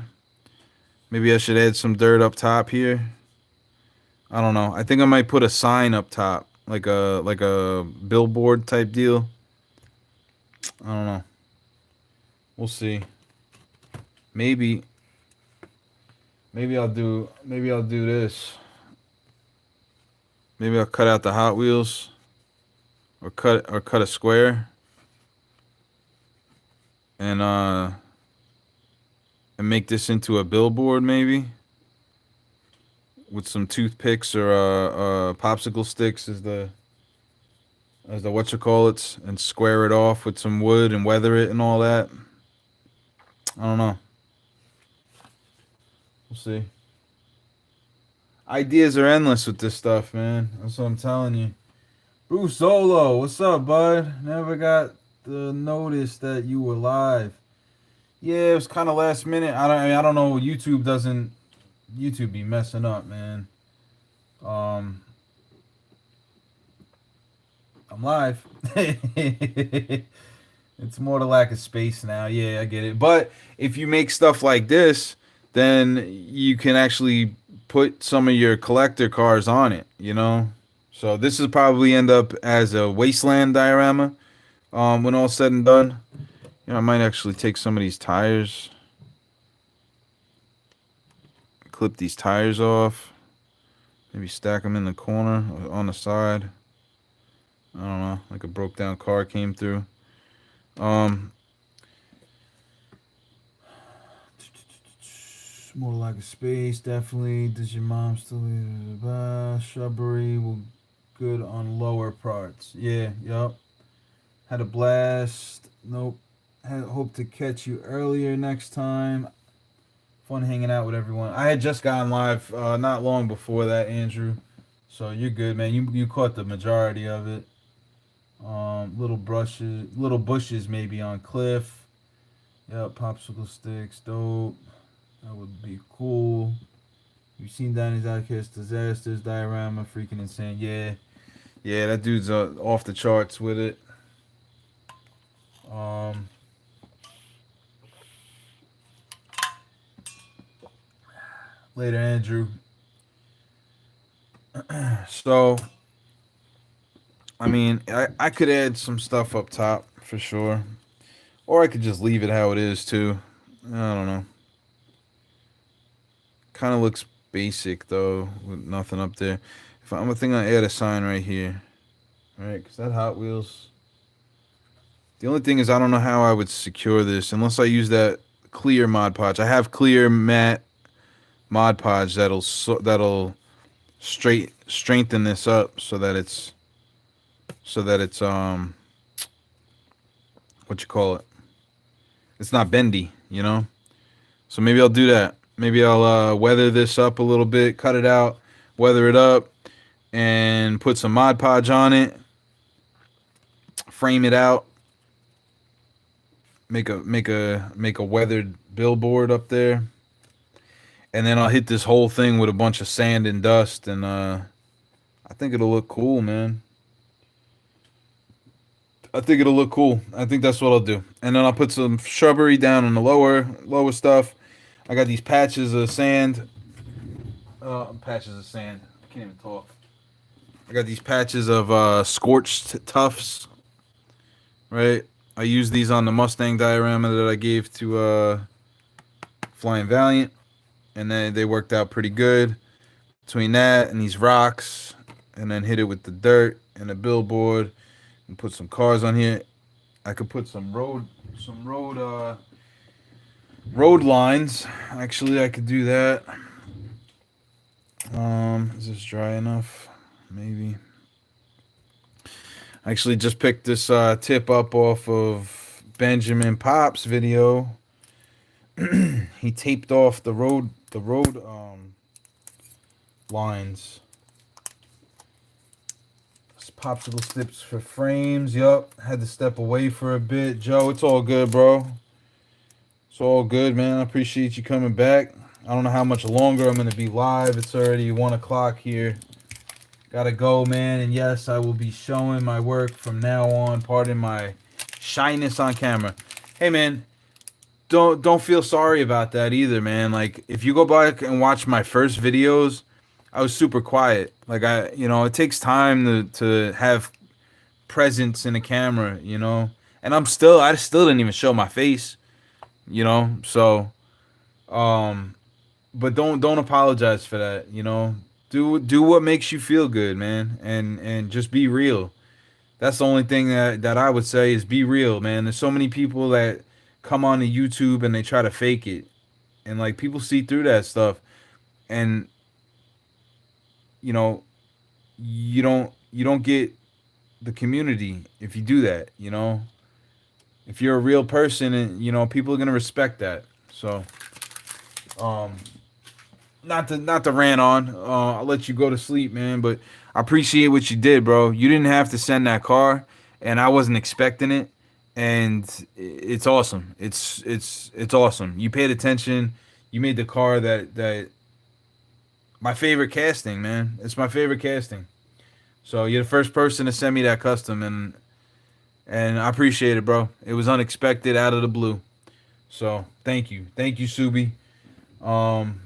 Maybe I should add some dirt up top here. I don't know. I think I might put a sign up top, like a billboard type deal. I don't know. We'll see. Maybe I'll do this. Maybe I'll cut out the Hot Wheels, or cut a square, and make this into a billboard, maybe with some toothpicks or popsicle sticks as the whatchamacallits, and square it off with some wood and weather it and all that. I don't know. We'll see. Ideas are endless with this stuff, man. That's what I'm telling you. Bruce Solo, what's up, bud? Never got the notice that you were live. Yeah, it was kind of last minute. I don't know. YouTube be messing up, man. I'm live. It's more the lack of space now. Yeah, I get it. But if you make stuff like this, then you can actually put some of your collector cars on it, you know? So this will probably end up as a wasteland diorama when all's said and done. You know, I might actually take some of these tires, clip these tires off, maybe stack them in the corner or on the side. I don't know, like a broke down car came through. More like a space, definitely. Does your mom still shrubbery will good on lower parts? Yeah, yup. Had a blast. Nope. Hope to catch you earlier next time. Fun hanging out with everyone. I had just gotten live not long before that, Andrew. So you're good, man. You caught the majority of it. Little bushes maybe on cliff. Yep, popsicle sticks, dope. That would be cool. You've seen Danny's Diecast Disasters diorama, freaking insane. Yeah, that dude's off the charts with it. Later, Andrew. So, I mean, I could add some stuff up top for sure, or I could just leave it how it is too. I don't know. Kind of looks basic though, with nothing up there. I'm gonna think I add a sign right here, right? Cause that Hot Wheels. The only thing is I don't know how I would secure this unless I use that clear Mod Podge. I have clear matte Mod Podge that'll strengthen this up so that it's what you call it? It's not bendy, you know? So maybe I'll do that. Maybe I'll weather this up a little bit, cut it out, weather it up, and put some Mod Podge on it, frame it out, make a weathered billboard up there, and then I'll hit this whole thing with a bunch of sand and dust, and I think it'll look cool, man. I think it'll look cool. I think that's what I'll do. And then I'll put some shrubbery down on the lower stuff. I got these patches of sand. Patches of sand. I can't even talk. I got these patches of scorched tufts, right? I used these on the Mustang diorama that I gave to Flying Valiant, and then they worked out pretty good. Between that and these rocks, and then hit it with the dirt and a billboard, and put some cars on here. I could put some road lines. Actually, I could do that. Is this dry enough? Maybe. I actually just picked this tip up off of Benjamin Popp's video. He taped off the road lines. Popsicle sticks for frames. Yup. Had to step away for a bit. Joe, it's all good, bro. It's all good, man. I appreciate you coming back. I don't know how much longer I'm going to be live. It's already 1 o'clock here. Gotta go, man. And yes, I will be showing my work from now on. Pardon my shyness on camera. Hey, man. Don't feel sorry about that either, man. Like, if you go back and watch my first videos, I was super quiet. Like, it takes time to have presence in a camera, And I still didn't even show my face, So, but don't apologize for that, Do what makes you feel good, man, and just be real. That's the only thing that I would say is be real, man. There's so many people that come on to YouTube and they try to fake it, and like people see through that stuff, and you know you don't get the community if you do that. If you're a real person, and people are gonna respect that. So, um, not to rant on. I'll let you go to sleep, man. But I appreciate what you did, bro. You didn't have to send that car, and I wasn't expecting it. And it's awesome. It's awesome. You paid attention. You made the car that my favorite casting, man. It's my favorite casting. So you're the first person to send me that custom, and I appreciate it, bro. It was unexpected, out of the blue. So thank you, Subi. I'm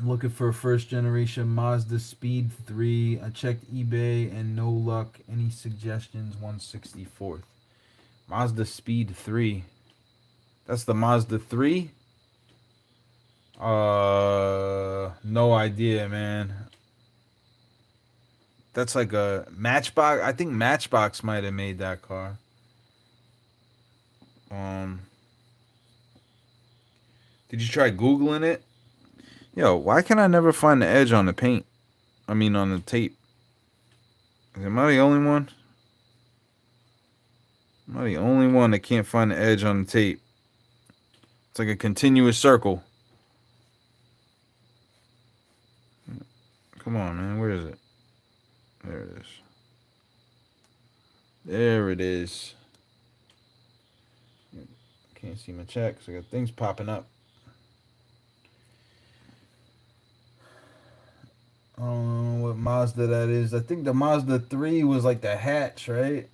looking for a first generation Mazda Speed 3. I checked eBay and no luck. Any suggestions? 164th. Mazda Speed 3. That's the Mazda 3? No idea, man. That's like a Matchbox. I think Matchbox might have made that car. Did you try Googling it? Yo, why can I never find the edge on the paint? I mean, on the tape. Am I the only one? Am I the only one that can't find the edge on the tape? It's like a continuous circle. Come on, man. Where is it? There it is. There it is. Can't see my checks. I got things popping up. I don't know what Mazda that is. I think the Mazda 3 was like the hatch, right?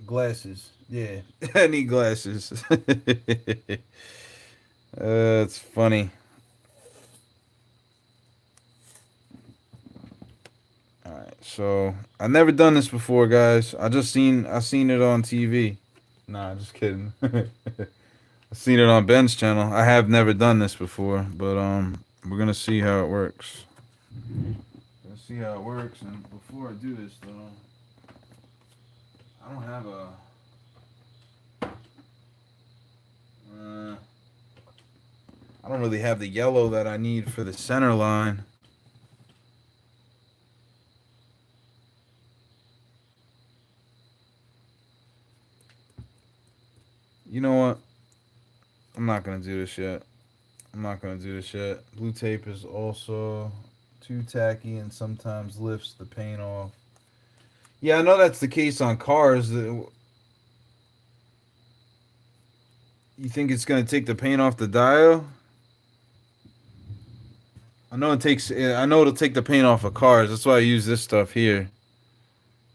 Glasses. Yeah. I need glasses. It's funny. Alright, so I've never done this before, guys. I seen it on TV. Nah, just kidding. I've seen it on Ben's channel. I have never done this before, but we're gonna see how it works. Let's see how it works, and before I do this, though, I don't have a. I don't really have the yellow that I need for the center line. You know what? I'm not going to do this yet. Blue tape is also too tacky and sometimes lifts the paint off. Yeah, I know that's the case on cars. You think it's going to take the paint off the dial? I know it'll take the paint off of cars. That's why I use this stuff here.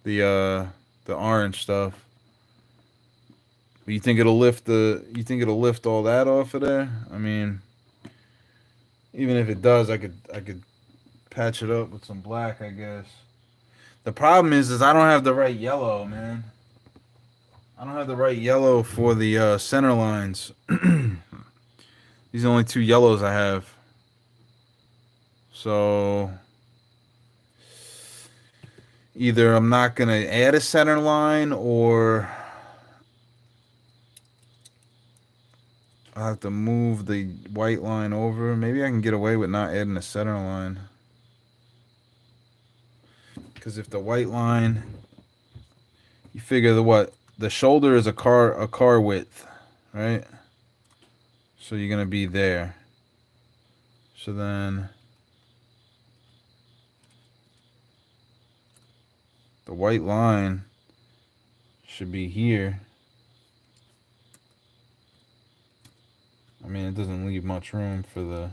The orange stuff. But you think it'll lift all that off of there? I mean, even if it does, I could patch it up with some black, I guess. The problem is I don't have the right yellow, man. I don't have the right yellow for the center lines. These are the only two yellows I have. So either I'm not going to add a center line or I'll have to move the white line over. Maybe I can get away with not adding a center line. Because if the white line, you figure the shoulder is a car width, right? So you're going to be there. So then the white line should be here. I mean, it doesn't leave much room for the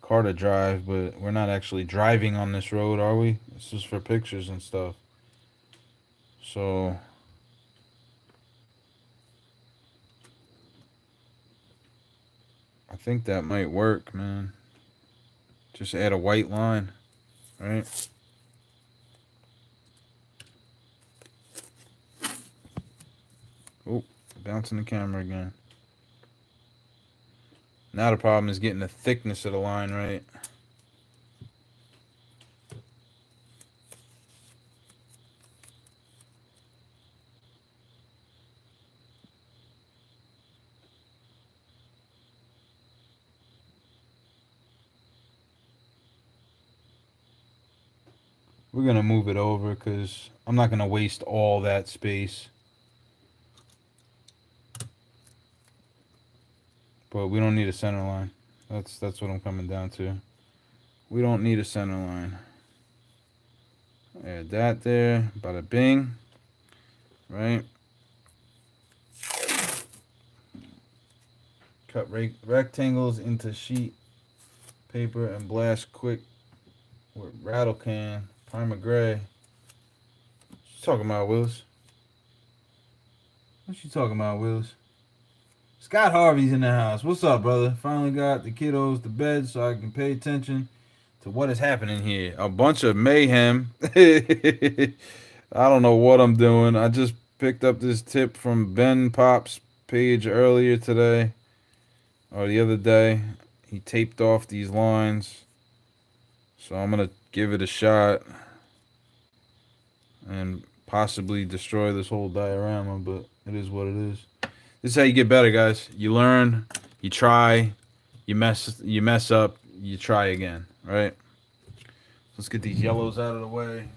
car to drive, but we're not actually driving on this road, are we? This is for pictures and stuff. So I think that might work, man. Just add a white line, right? Oh, bouncing the camera again. Now the problem is getting the thickness of the line right. We're going to move it over because I'm not going to waste all that space. But we don't need a center line. That's what I'm coming down to. We don't need a center line. Add that there. Bada bing. Right? Cut rectangles into sheet paper and blast quick with rattle can. Primer gray. What you talking about, Willis? What you talking about, Willis? Scott Harvey's in the house. What's up, brother? Finally got the kiddos to bed so I can pay attention to what is happening here. A bunch of mayhem. I don't know what I'm doing. I just picked up this tip from Ben Popp's page earlier today. Or the other day. He taped off these lines. So I'm going to give it a shot. And possibly destroy this whole diorama. But it is what it is. This is how you get better, guys. You learn, you try, you mess up, you try again, right? Let's get these yellows out of the way.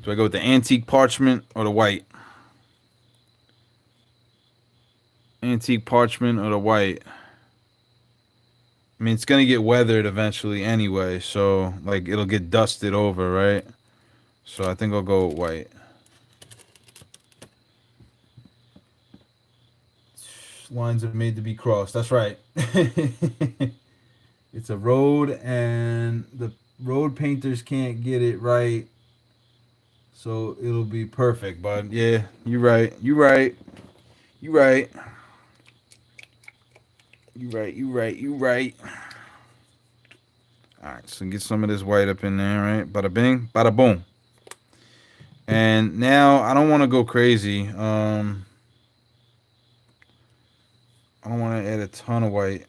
Do I go with the antique parchment or the white? Antique parchment or the white? I mean, it's going to get weathered eventually anyway, so, like, it'll get dusted over, right? So I think I'll go with white. Lines are made to be crossed. That's right. It's a road, and the road painters can't get it right. So it'll be perfect, bud. Yeah, you're right. You're right. You're right. You're right. You're right. You're right. All right, so get some of this white up in there, right? Bada bing, bada boom. And now I don't want to go crazy. I don't want to add a ton of white.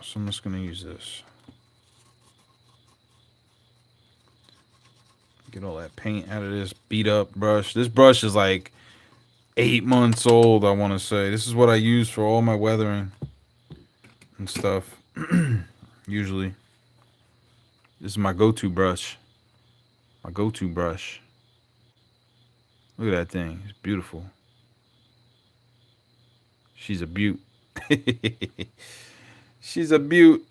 So I'm just going to use this. Get all that paint out of this beat up brush. This brush is like 8 months old, I want to say. This is what I use for all my weathering and stuff. Usually. This is my go-to brush. My go-to brush. Look at that thing. It's beautiful. She's a beaut. She's a beaut.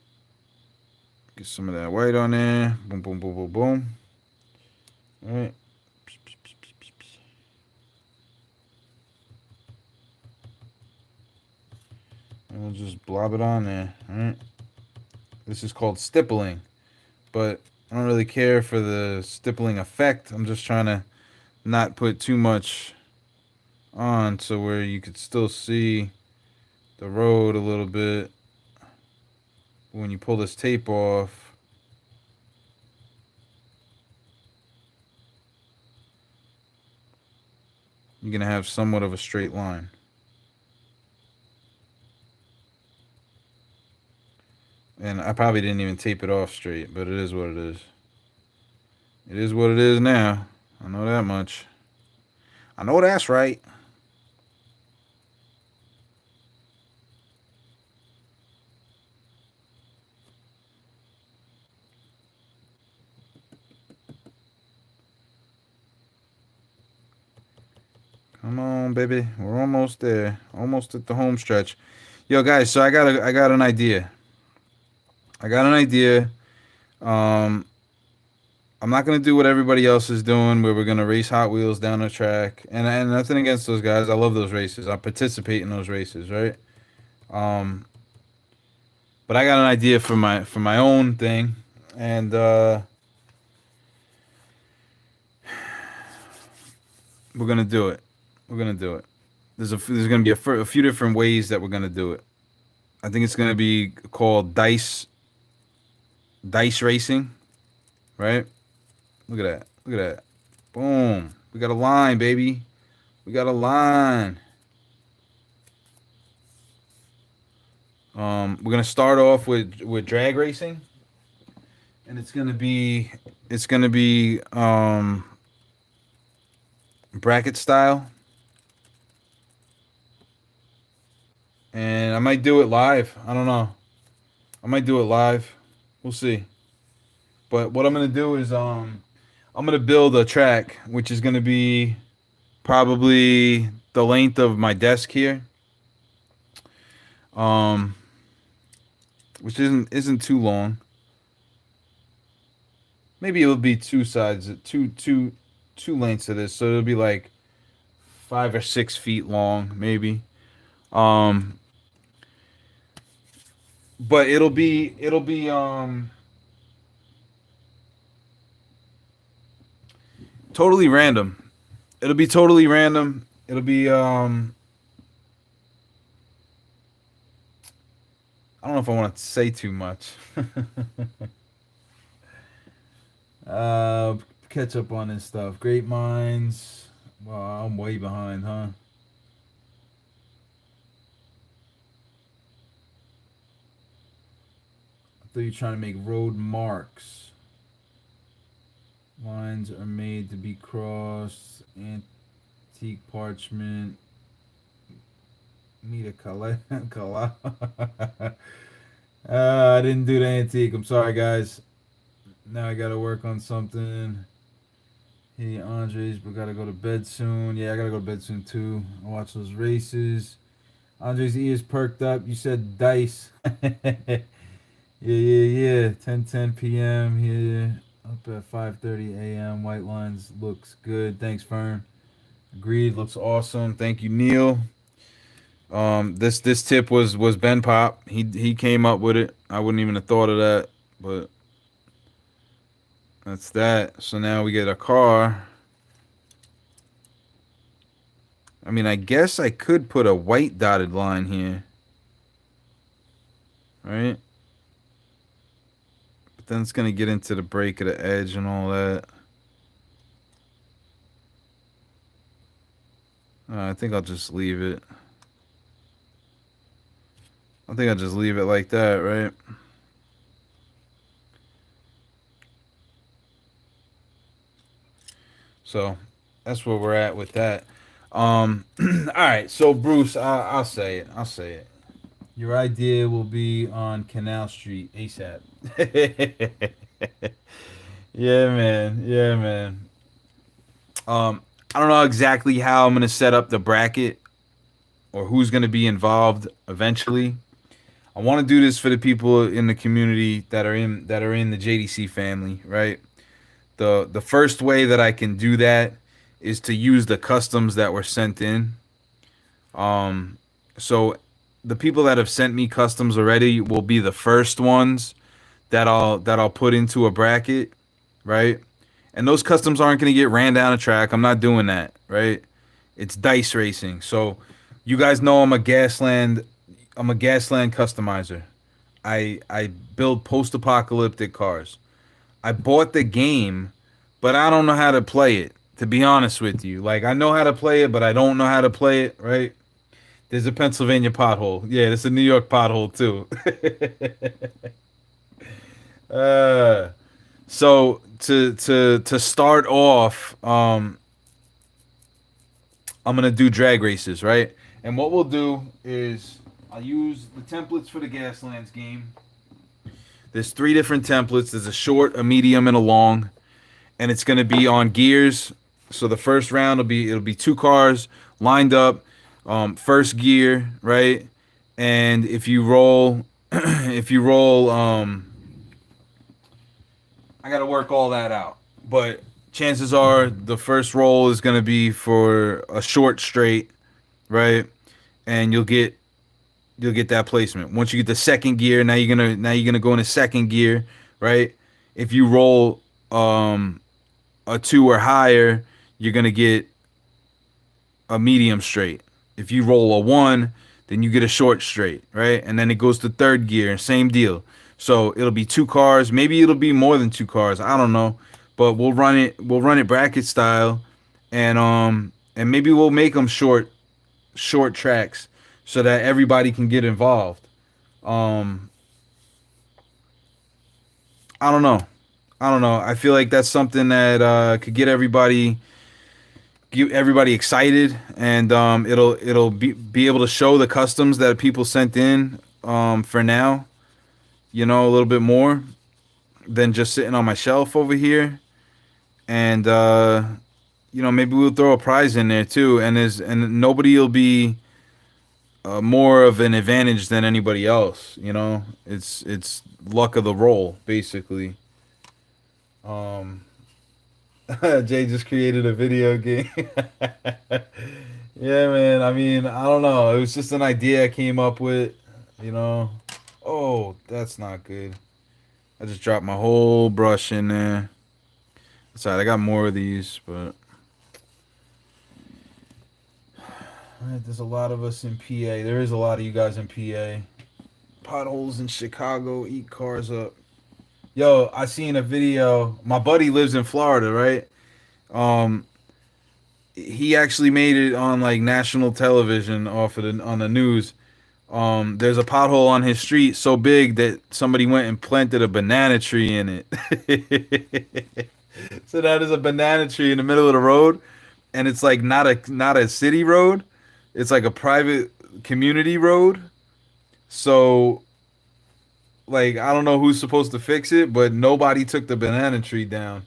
Get some of that white on there. Boom, boom, boom, boom, boom. All right. And we'll just blob it on there. All right. This is called stippling. But I don't really care for the stippling effect. I'm just trying to not put too much on so where you could still see the road a little bit. When you pull this tape off, you're going to have somewhat of a straight line. And I probably didn't even tape it off straight, but it is what it is. It is what it is now. I know that much. I know that's right. Come on, baby. We're almost there. Almost at the home stretch. Yo, guys, so I got an idea. I got an idea. I'm not gonna do what everybody else is doing, where we're gonna race Hot Wheels down the track. And nothing against those guys. I love those races. I participate in those races, right? But I got an idea for my own thing, and we're gonna do it. We're gonna do it. There's gonna be a few different ways that we're gonna do it. I think it's gonna be called dice racing, right? Look at that. Look at that. Boom. We got a line, baby. We got a line. We're gonna start off with drag racing, and it's gonna be bracket style, and I might do it live. I don't know. I might do it live. We'll see. But what I'm gonna do is I'm gonna build a track which is gonna be probably the length of my desk here. Which isn't too long. Maybe it'll be two sides, two lengths of this, so it'll be like 5 or 6 feet long, maybe. But it'll be totally random. It'll be totally random. It'll be I don't know if I want to say too much. Catch up on this stuff. Great minds. Well, I'm way behind, huh? I thought you were trying to make road marks. Lines are made to be crossed. Antique parchment. Need a color. I didn't do the antique. I'm sorry, guys. Now I gotta work on something. Hey, Andres, but gotta go to bed soon. Yeah, I gotta go to bed soon too. I'll watch those races. Andre's ears perked up. You said dice. Yeah. 10:10 p.m. here. Up at 5:30 a.m. White lines looks good. Thanks, Fern. Agreed. Looks awesome. Thank you, Neil. This tip was Ben Popp. He came up with it. I wouldn't even have thought of that, but that's that. So now we get a car. I mean, I guess I could put a white dotted line here, right? But then it's gonna get into the break of the edge and all that. I think I'll just leave it. I think I'll just leave it like that, right? So that's where we're at with that. All right. So Bruce, I'll say it. I'll say it. Your idea will be on Canal Street ASAP. Yeah, man. Yeah, man. I don't know exactly how I'm gonna set up the bracket or who's gonna be involved eventually. I want to do this for the people in the community that are in the JDC family, right? The first way that I can do that is to use the customs that were sent in. So the people that have sent me customs already will be the first ones that I'll put into a bracket, right? And those customs aren't gonna get ran down a track. I'm not doing that, right? It's dice racing. So you guys know I'm a Gasland customizer. I build post-apocalyptic cars. I bought the game, but I don't know how to play it. To be honest with you, like I know how to play it, but I don't know how to play it. Right? There's a Pennsylvania pothole. Yeah, there's a New York pothole too. uh, so to start off, I'm gonna do drag races, right? And what we'll do is I'll use the templates for the Gaslands game. There's three different templates. There's a short, a medium, and a long, and it's gonna be on gears. So the first round it'll be two cars lined up, first gear, right? And if you roll, if you roll, I gotta work all that out. But chances are the first roll is gonna be for a short straight, right? And you'll get that placement. Once you get the second gear, now you're gonna go into second gear, right? If you roll a two or higher, you're gonna get a medium straight. If you roll a one, then you get a short straight, right? And then it goes to third gear, same deal. So it'll be two cars, maybe it'll be more than two cars, I don't know. But we'll run it bracket style, and maybe we'll make them short tracks so that everybody can get involved. Um, I don't know. I don't know. I feel like that's something that could get everybody excited, and it'll be able to show the customs that people sent in for now. You know, a little bit more than just sitting on my shelf over here, and you know, maybe we'll throw a prize in there too, and nobody will be more of an advantage than anybody else. You know, it's luck of the roll basically. Um, Jay just created a video game. Yeah, man. I mean, I don't know. It was just an idea I came up with. You know. Oh, that's not good. I just dropped my whole brush in there. Sorry, I got more of these, but there's a lot of us in PA. There is a lot of you guys in PA. Potholes in Chicago eat cars up. Yo, I seen a video. My buddy lives in Florida, right? Um, he actually made it on like national television off of on the news. There's a pothole on his street so big that somebody went and planted a banana tree in it. So that is a banana tree in the middle of the road, and it's like not a city road. It's like a private community road. So like I don't know who's supposed to fix it, but nobody took the banana tree down.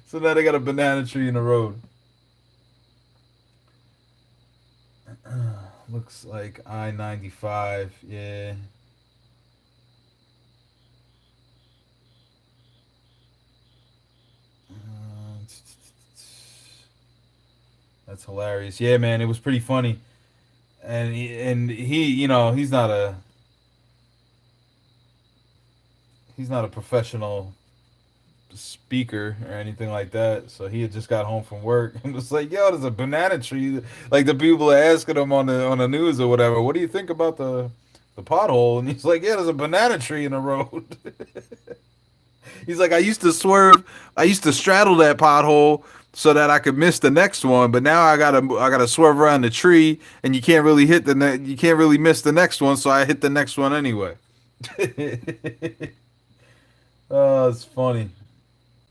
So now they got a banana tree in the road. Looks like I-95. Yeah. That's hilarious. Yeah, man, it was pretty funny. And he, you know, he's not a professional speaker or anything like that. So he had just got home from work and was like, "Yo, there's a banana tree." Like the people are asking him on the news or whatever, "What do you think about the pothole?" And he's like, "Yeah, there's a banana tree in the road." He's like, I used to straddle that pothole so that I could miss the next one, but now I gotta swerve around the tree, and you can't really you can't really miss the next one, so I hit the next one anyway. Oh, it's funny.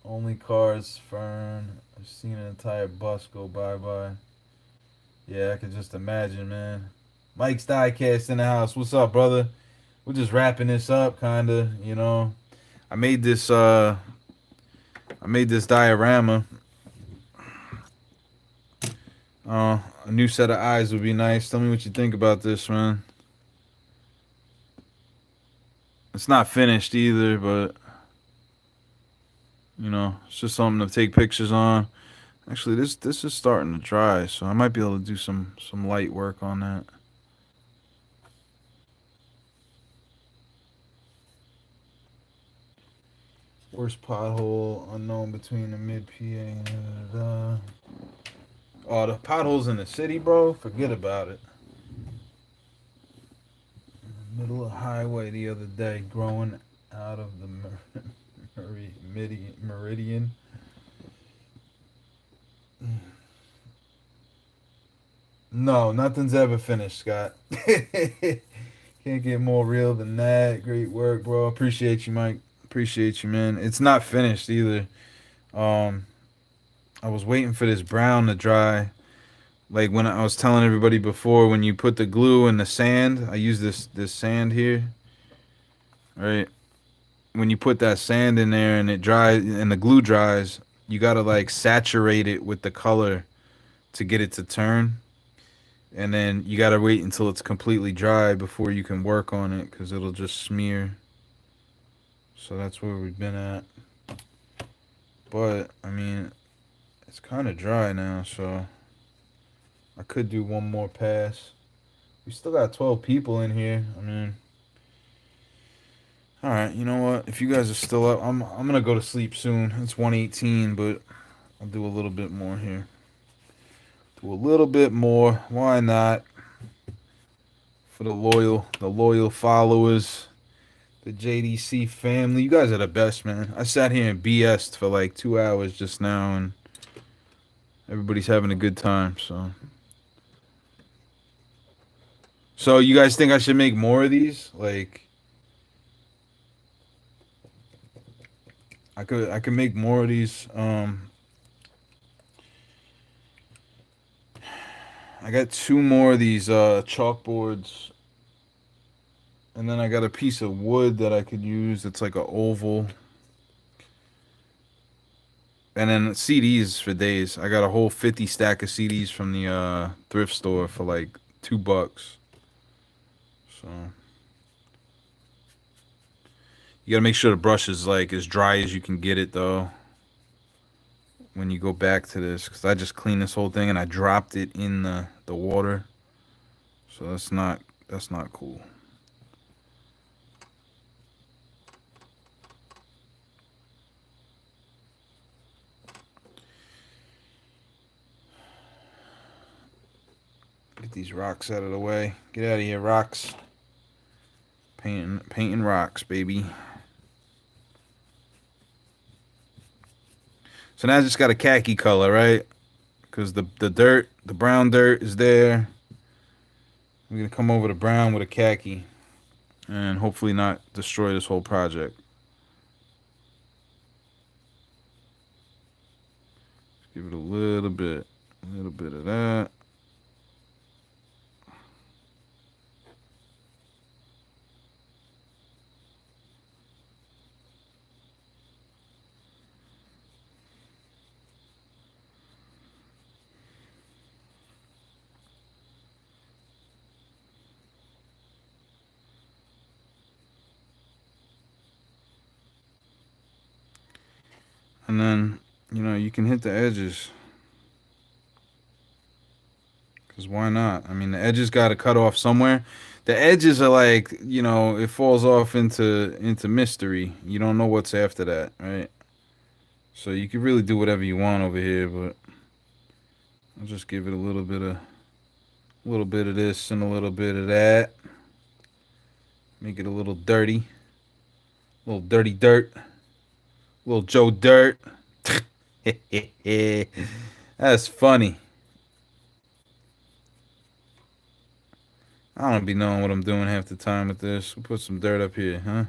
Only cars, Fern. I've seen an entire bus go bye. Yeah, I could just imagine, man. Mike's Diecast in the house. What's up, brother? We're just wrapping this up, kinda, you know. I made this I made this diorama. A new set of eyes would be nice. Tell me what you think about this, man. It's not finished either, but you know, it's just something to take pictures on. Actually, this is starting to dry, so I might be able to do some light work on that. Worst pothole unknown between the mid PA and oh, the potholes in the city, bro. Forget about it. middle of highway the other day, growing out of the meridian. No, nothing's ever finished, Scott. Can't get more real than that. Great work, bro. Appreciate you, Mike. Appreciate you, man. It's not finished either. Um, I was waiting for this brown to dry. Like when I was telling everybody before, when you put the glue in the sand, I use this sand here, right? When you put that sand in there and it dries and the glue dries, you gotta like saturate it with the color to get it to turn. And then you gotta wait until it's completely dry before you can work on it because it'll just smear. So that's where we've been at. But I mean, it's kind of dry now, so I could do one more pass. We still got 12 people in here. I mean, all right. You know what? If you guys are still up, I'm gonna go to sleep soon. It's 1:18, but I'll do a little bit more here. Do a little bit more. Why not? For the loyal followers, the JDC family. You guys are the best, man. I sat here and BS'd for like 2 hours just now, and everybody's having a good time. So you guys think I should make more of these? Like, I could make more of these. I got 2 more of these chalkboards, and then I got a piece of wood that I could use. It's like an oval. And then CDs for days. I got a whole 50 stack of CDs from the thrift store for like $2. So you gotta make sure the brush is like as dry as you can get it though. When you go back to this, because I just cleaned this whole thing and I dropped it in the water. So that's not cool. Get these rocks out of the way. Get out of here, rocks. Painting rocks, baby. So now I just got a khaki color, right? Because the dirt, the brown dirt is there. I'm going to come over to brown with a khaki. And hopefully not destroy this whole project. Just give it a little bit of that. And then, you know, you can hit the edges. Because why not? I mean, the edges got to cut off somewhere. The edges are like, you know, it falls off into mystery. You don't know what's after that, right? So you can really do whatever you want over here, but I'll just give it a little bit of this and a little bit of that. Make it a little dirty. A little dirty dirt. Little Joe Dirt. That's funny. I don't be knowing what I'm doing half the time with this. We'll put some dirt up here, huh?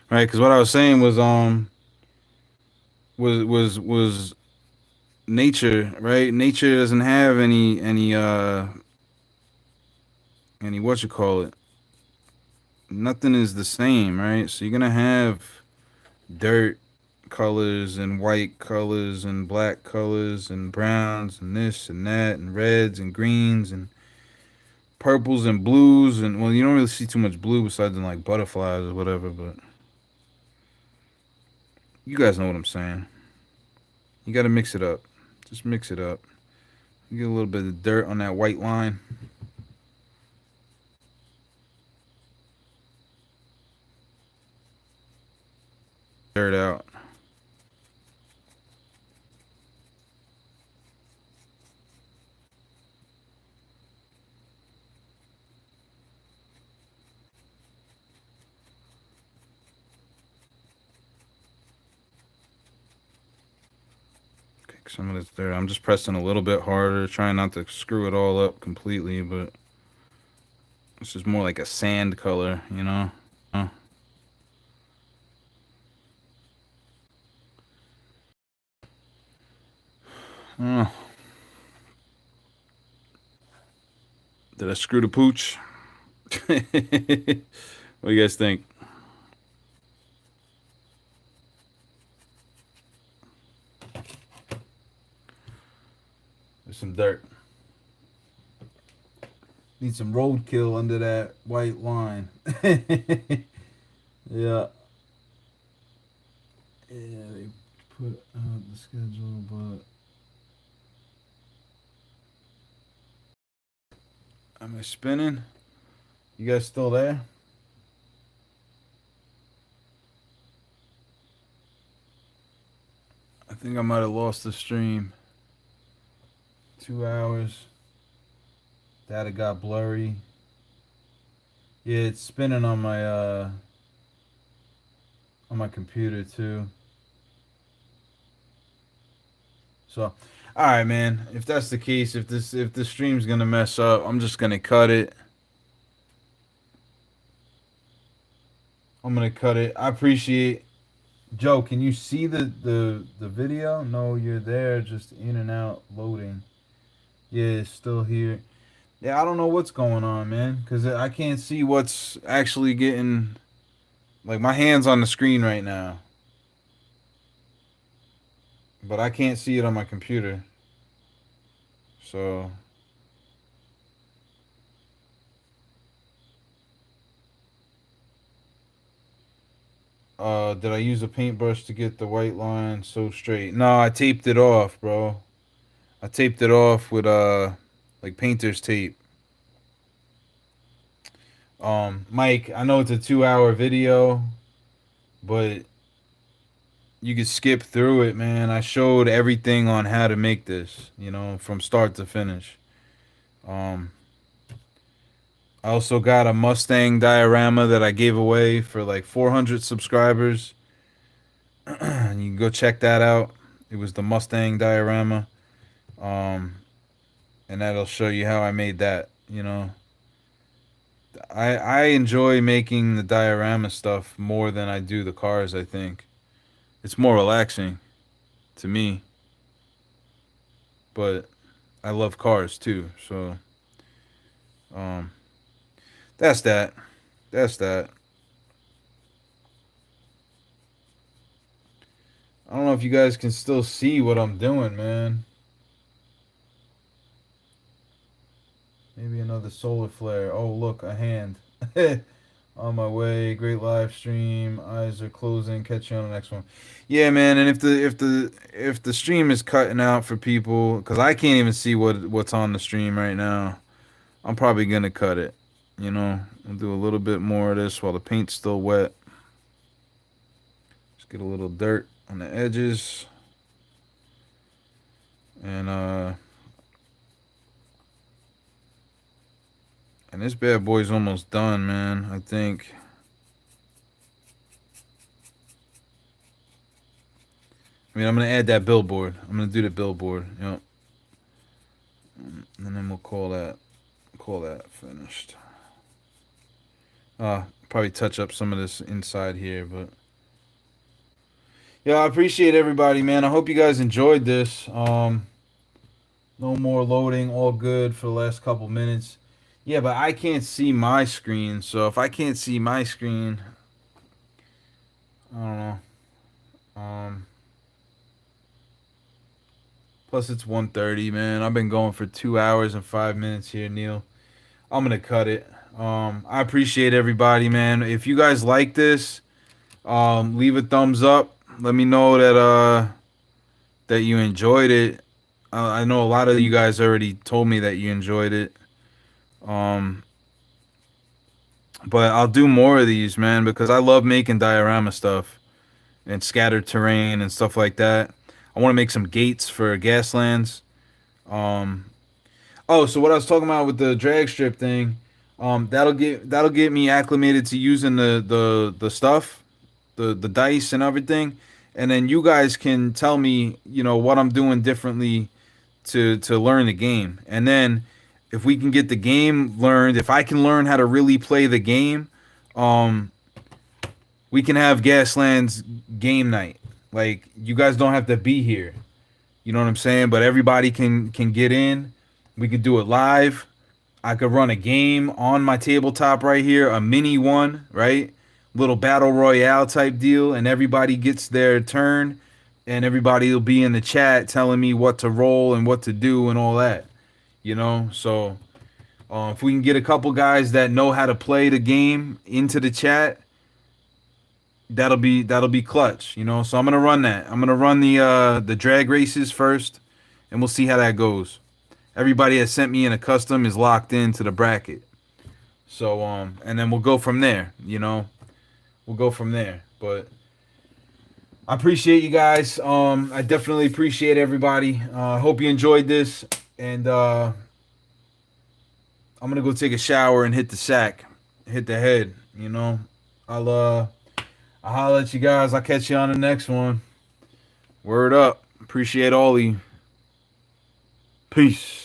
Right, because what I was saying was was nature, right? Nature doesn't have any what you call it. Nothing is the same, right? So you're gonna have dirt colors and white colors and black colors and browns and this and that and reds and greens and purples and blues. And well, you don't really see too much blue besides in like butterflies or whatever, but you guys know what I'm saying. You got to mix it up. Just mix it up. You get a little bit of dirt on that white line. Dirt out. Some of this dirt. I'm just pressing a little bit harder, trying not to screw it all up completely, but this is more like a sand color, you know? Oh. Did I screw the pooch? What do you guys think? There's some dirt. Need some roadkill under that white line. Yeah. Yeah, they put out the schedule, but am I spinning? You guys still there? I think I might have lost the stream. 2 hours. Data got blurry. Yeah, it's spinning on my computer too. So, all right, man. If that's the case, if the stream's gonna mess up, I'm just gonna cut it. I'm gonna cut it. I appreciate. Joe, can you see the video? No, you're there, just in and out loading. Yeah, it's still here. Yeah, I don't know what's going on, man, because I can't see what's actually getting. Like, my hand's on the screen right now, but I can't see it on my computer. So, did I use a paintbrush to get the white line so straight? No, I taped it off, bro. I taped it off with like painter's tape. Mike, I know it's a 2 hour video, but you could skip through it, man. I showed everything on how to make this, you know, from start to finish. Um, I also got a Mustang diorama that I gave away for like 400 subscribers. You can go check that out. It was the Mustang diorama. And that'll show you how I made that, you know. I enjoy making the diorama stuff more than I do the cars, I think. It's more relaxing to me. But I love cars too, so that's that. That's that. I don't know if you guys can still see what I'm doing, man. Maybe another solar flare. Oh, look, a hand. On my way. Great live stream. Eyes are closing. Catch you on the next one. Yeah, man. And if the stream is cutting out for people, because I can't even see what's on the stream right now, I'm probably gonna cut it. You know, I'll do a little bit more of this while the paint's still wet. Just get a little dirt on the edges, and this bad boy's almost done, man. I think. I mean, I'm gonna add that billboard. I'm gonna do the billboard. Yep. And then we'll call that finished. Probably touch up some of this inside here, but yeah, I appreciate everybody, man. I hope you guys enjoyed this. No more loading. All good for the last couple minutes. Yeah, but I can't see my screen, so if I can't see my screen, I don't know. Plus it's 1:30, man. I've been going for 2 hours and 5 minutes here, Neil. I'm gonna cut it. I appreciate everybody, man. If you guys like this, leave a thumbs up. Let me know that you enjoyed it. I know a lot of you guys already told me that you enjoyed it. But I'll do more of these, man, because I love making diorama stuff and scattered terrain and stuff like that. I want to make some gates for Gaslands. Oh, so what I was talking about with the drag strip thing, that'll get me acclimated to using the stuff, the dice and everything, and then you guys can tell me, what I'm doing differently to learn the game. And then if we can get the game learned, if I can learn how to really play the game, we can have Gaslands game night. Like, you guys don't have to be here. You know what I'm saying? But everybody can get in. We could do it live. I could run a game on my tabletop right here, a mini one, right? Little battle royale type deal, and everybody gets their turn, and everybody will be in the chat telling me what to roll and what to do and all that. So if we can get a couple guys that know how to play the game into the chat, that'll be clutch. So I'm gonna run that. I'm gonna run the drag races first, and we'll see how that goes. Everybody that sent me in a custom is locked into the bracket. So and then we'll go from there. We'll go from there. But I appreciate you guys. I definitely appreciate everybody. I hope you enjoyed this, and I'm gonna go take a shower and hit the sack, hit the head. I'll holler at you guys. I'll catch you on the next one. Word up. Appreciate all of you. Peace.